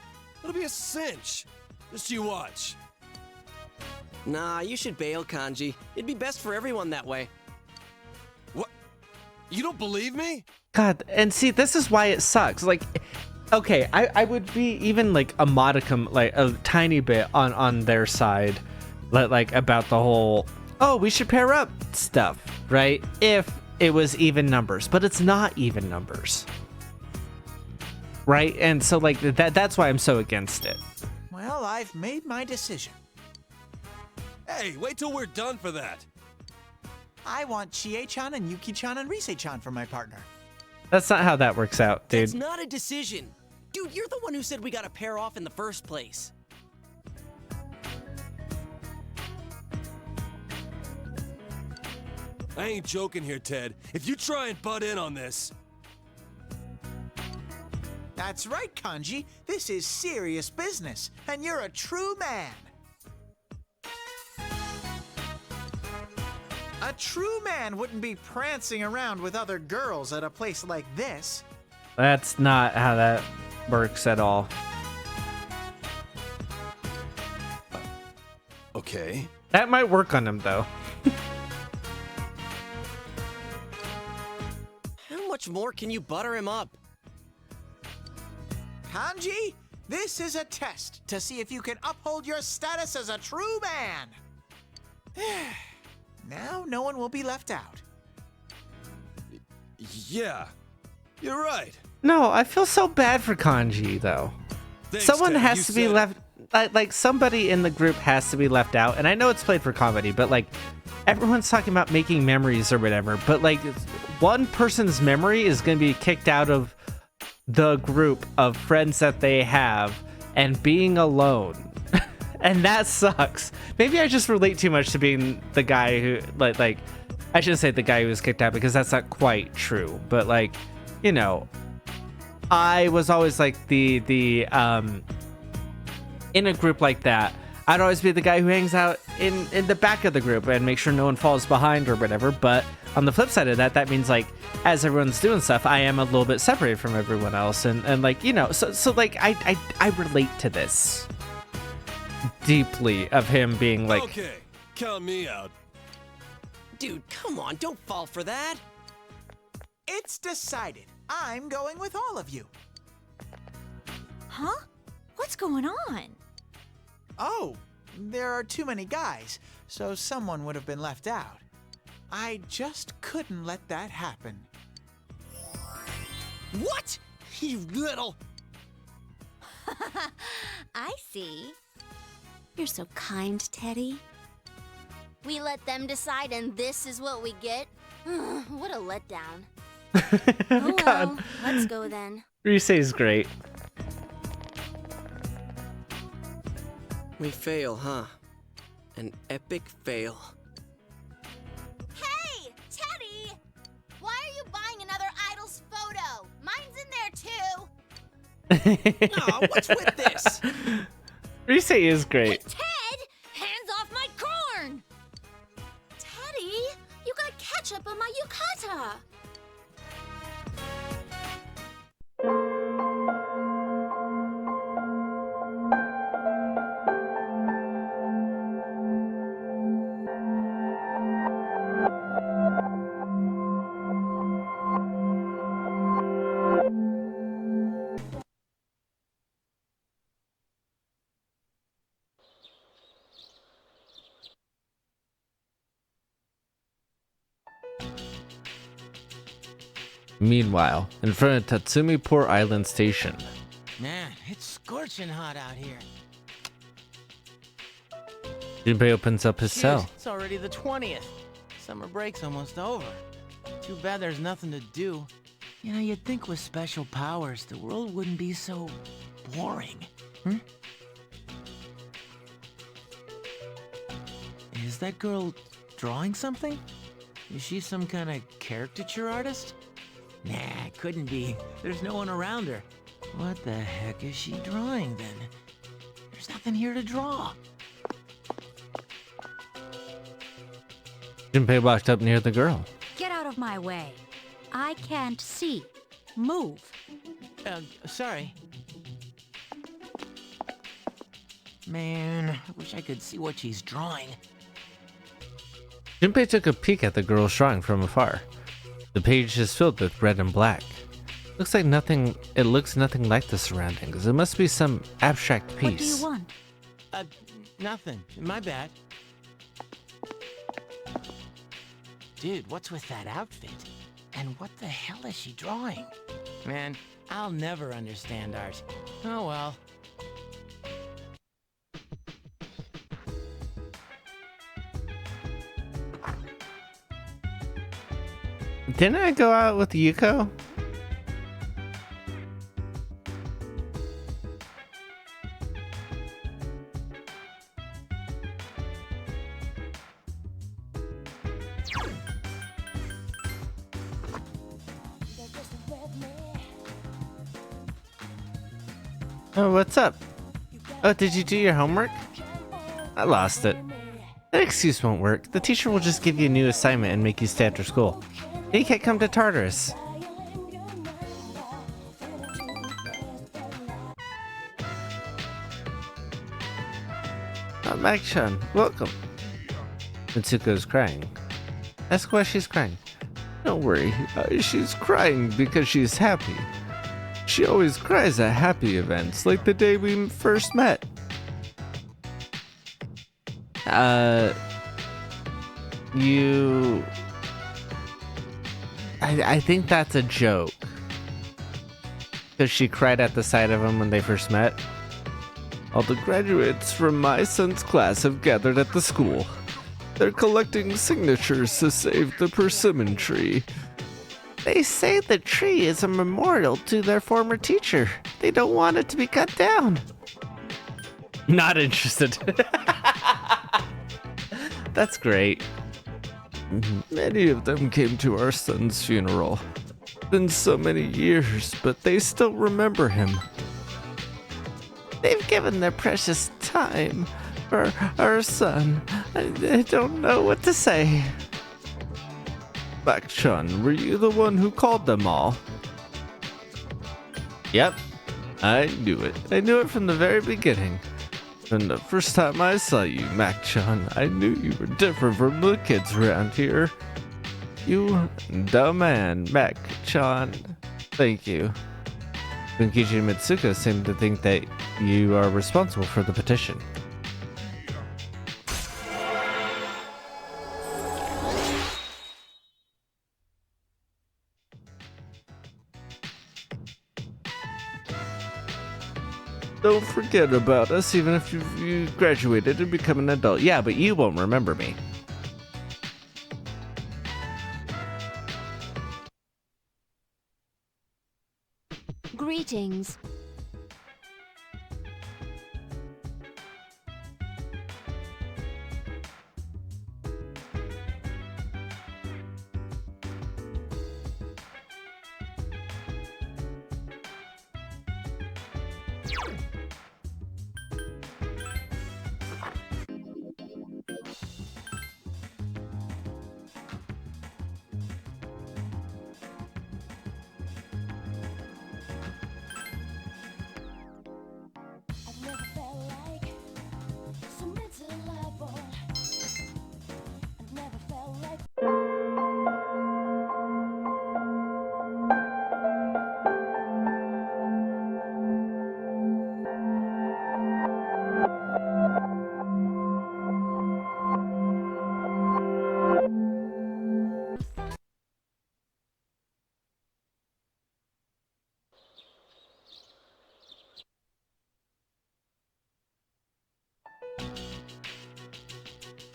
It'll be a cinch. Just you watch. Nah, you should bail, Kanji. It'd be best for everyone that way. What? You don't believe me? God, and see, this is why it sucks. Like, okay, I would be even like a modicum, like a tiny bit on their side, like about the whole, oh, we should pair up stuff, right? If it was even numbers, but it's not even numbers, right? And so like that's why I'm so against it. Well, I've made my decision. Hey, wait till we're done for that. I want Chie-chan and Yuki-chan and Rise-chan for my partner. That's not how that works out, dude. It's not a decision. Dude, you're the one who said we gotta pair off in the first place. I ain't joking here, Ted. If you try and butt in on this... That's right, Kanji. This is serious business, and you're a true man. A true man wouldn't be prancing around with other girls at a place like this. That's not how that works at all. Okay. That might work on him, though. How much more can you butter him up? Kanji, this is a test to see if you can uphold your status as a true man. Now no one will be left out. Yeah, you're right. No, I feel so bad for Kanji, though. Thanks, Someone Ted, has you to be said it. left... Like, somebody in the group has to be left out. And I know it's played for comedy, but, like, everyone's talking about making memories or whatever. But, like, one person's memory is going to be kicked out of the group of friends that they have and being alone. And that sucks. Maybe I just relate too much to being the guy who, like, I shouldn't say the guy who was kicked out because that's not quite true. But, like, you know, I was always like in a group like that, I'd always be the guy who hangs out in the back of the group and make sure no one falls behind or whatever. But on the flip side of that, that means, like, as everyone's doing stuff, I am a little bit separated from everyone else. And like, you know, so like, I relate to this deeply of him being like... Okay, count me out. Dude, come on, don't fall for that. It's decided. I'm going with all of you. Huh? What's going on? Oh, there are too many guys, so someone would have been left out. I just couldn't let that happen. What? You little... I see. You're so kind, Teddy. We let them decide and this is what we get? What a letdown. Oh well, let's go then. Rise is great. We fail, huh? An epic fail. Hey, Teddy! Why are you buying another idol's photo? Mine's in there too. Aw, what's with this? Rise is great. Ted, hands off my corn! Teddy, you got ketchup on my yukata. Meanwhile, in front of Tatsumi Port Island Station. Man, it's scorching hot out here. Junpei opens up his Shoot, cell. It's already the 20th. Summer break's almost over. Too bad there's nothing to do. You know, you'd think with special powers, the world wouldn't be so boring. Is that girl drawing something? Is she some kind of caricature artist? Nah, couldn't be. There's no one around her. What the heck is she drawing then? There's nothing here to draw. Junpei walked up near the girl. Get out of my way. I can't see. Move. Sorry. Man, I wish I could see what she's drawing. Junpei took a peek at the girl's drawing from afar. The page is filled with red and black. It looks nothing like the surroundings. It must be some abstract piece. What do you want? Nothing. My bad. Dude, what's with that outfit? And what the hell is she drawing? Man, I'll never understand art. Oh well. Didn't I go out with Yuko? Oh, what's up? Oh, did you do your homework? I lost it. That excuse won't work. The teacher will just give you a new assignment and make you stay after school. You can't come to Tartarus. Mag-chan, welcome. Mitsuko is crying. Ask why she's crying. Don't worry, she's crying because she's happy. She always cries at happy events, like the day we first met. I think that's a joke. Because she cried at the sight of him when they first met. All the graduates from my son's class have gathered at the school. They're collecting signatures to save the persimmon tree. They say the tree is a memorial to their former teacher. They don't want it to be cut down. Not interested. That's great. Many of them came to our son's funeral. Been so many years, but they still remember him. They've given their precious time for our son. I don't know what to say. Bak-chan, were you the one who called them all? Yep, I knew it. I knew it from the very beginning. From the first time I saw you, Mac-chan, I knew you were different from the kids around here. You, the man, Mac-chan. Thank you. Bunkichi and Mitsuko seem to think that you are responsible for the petition. Don't forget about us, even if you graduated and become an adult. Yeah, but you won't remember me. Greetings.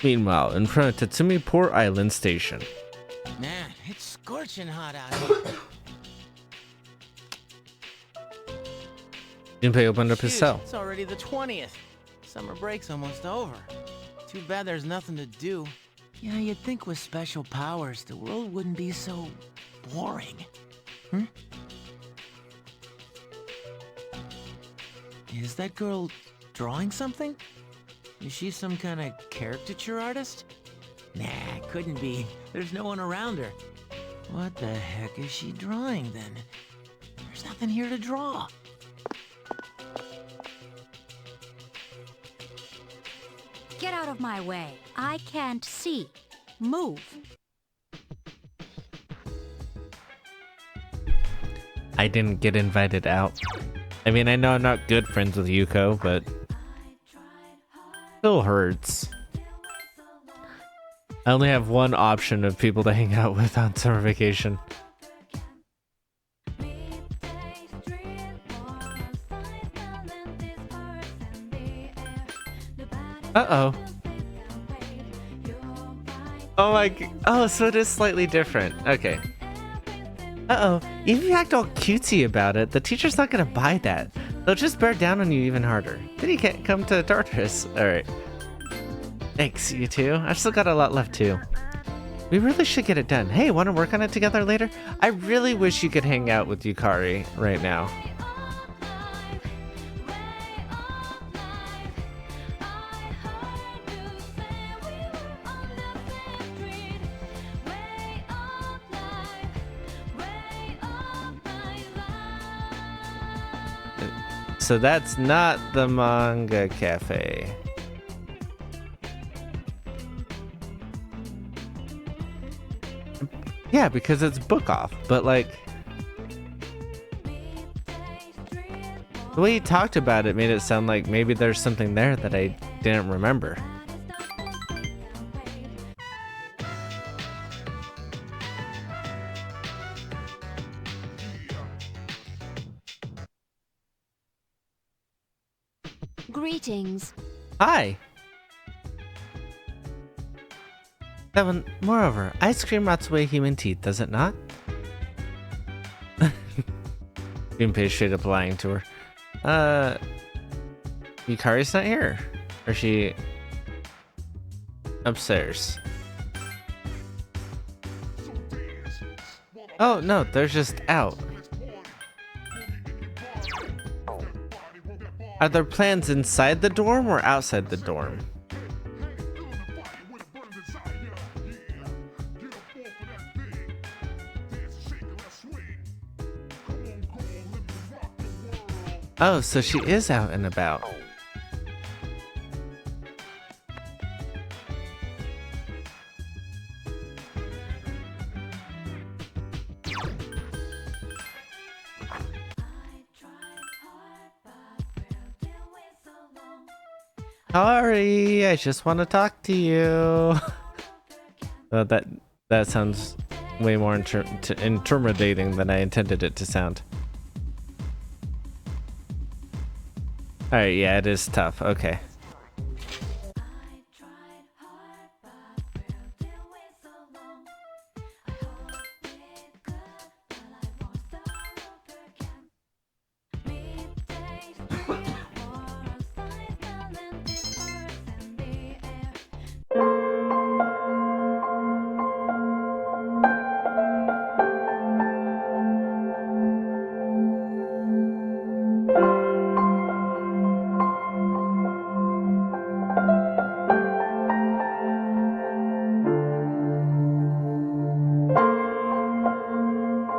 Meanwhile, in front of Tatsumi Port Island Station. Man, it's scorching hot out here. Junpei opened up his Shoot, cell. It's already the 20th. Summer break's almost over. Too bad there's nothing to do. Yeah, you'd think with special powers, the world wouldn't be so boring. Is that girl drawing something? Is she some kind of caricature artist? Nah, couldn't be. There's no one around her. What the heck is she drawing then? There's nothing here to draw. Get out of my way. I can't see. Move. I didn't get invited out. I mean, I know I'm not good friends with Yuko, but still hurts. I only have one option of people to hang out with on summer vacation. Uh-oh. Oh my oh, so it is slightly different. Okay. Uh-oh. Even if you act all cutesy about it, the teacher's not gonna buy that. They'll just bear down on you even harder. Then you can't come to Tartarus. Alright. Thanks, you two. I've still got a lot left too. We really should get it done. Hey, wanna work on it together later? I really wish you could hang out with Yukari right now. So that's not the manga cafe. Yeah, because it's book off, but like the way you talked about it made it sound like maybe there's something there that I didn't remember. Greetings. Hi. That one, moreover, ice cream rots away human teeth, does it not? Junpei straight up lying to her. Yukari's not here. Or is she upstairs? Oh no, they're just out. Are there plans inside the dorm or outside the dorm? Oh, so she is out and about. Sorry, I just want to talk to you. That sounds way more intimidating than I intended it to sound. Alright, yeah, it is tough. Okay.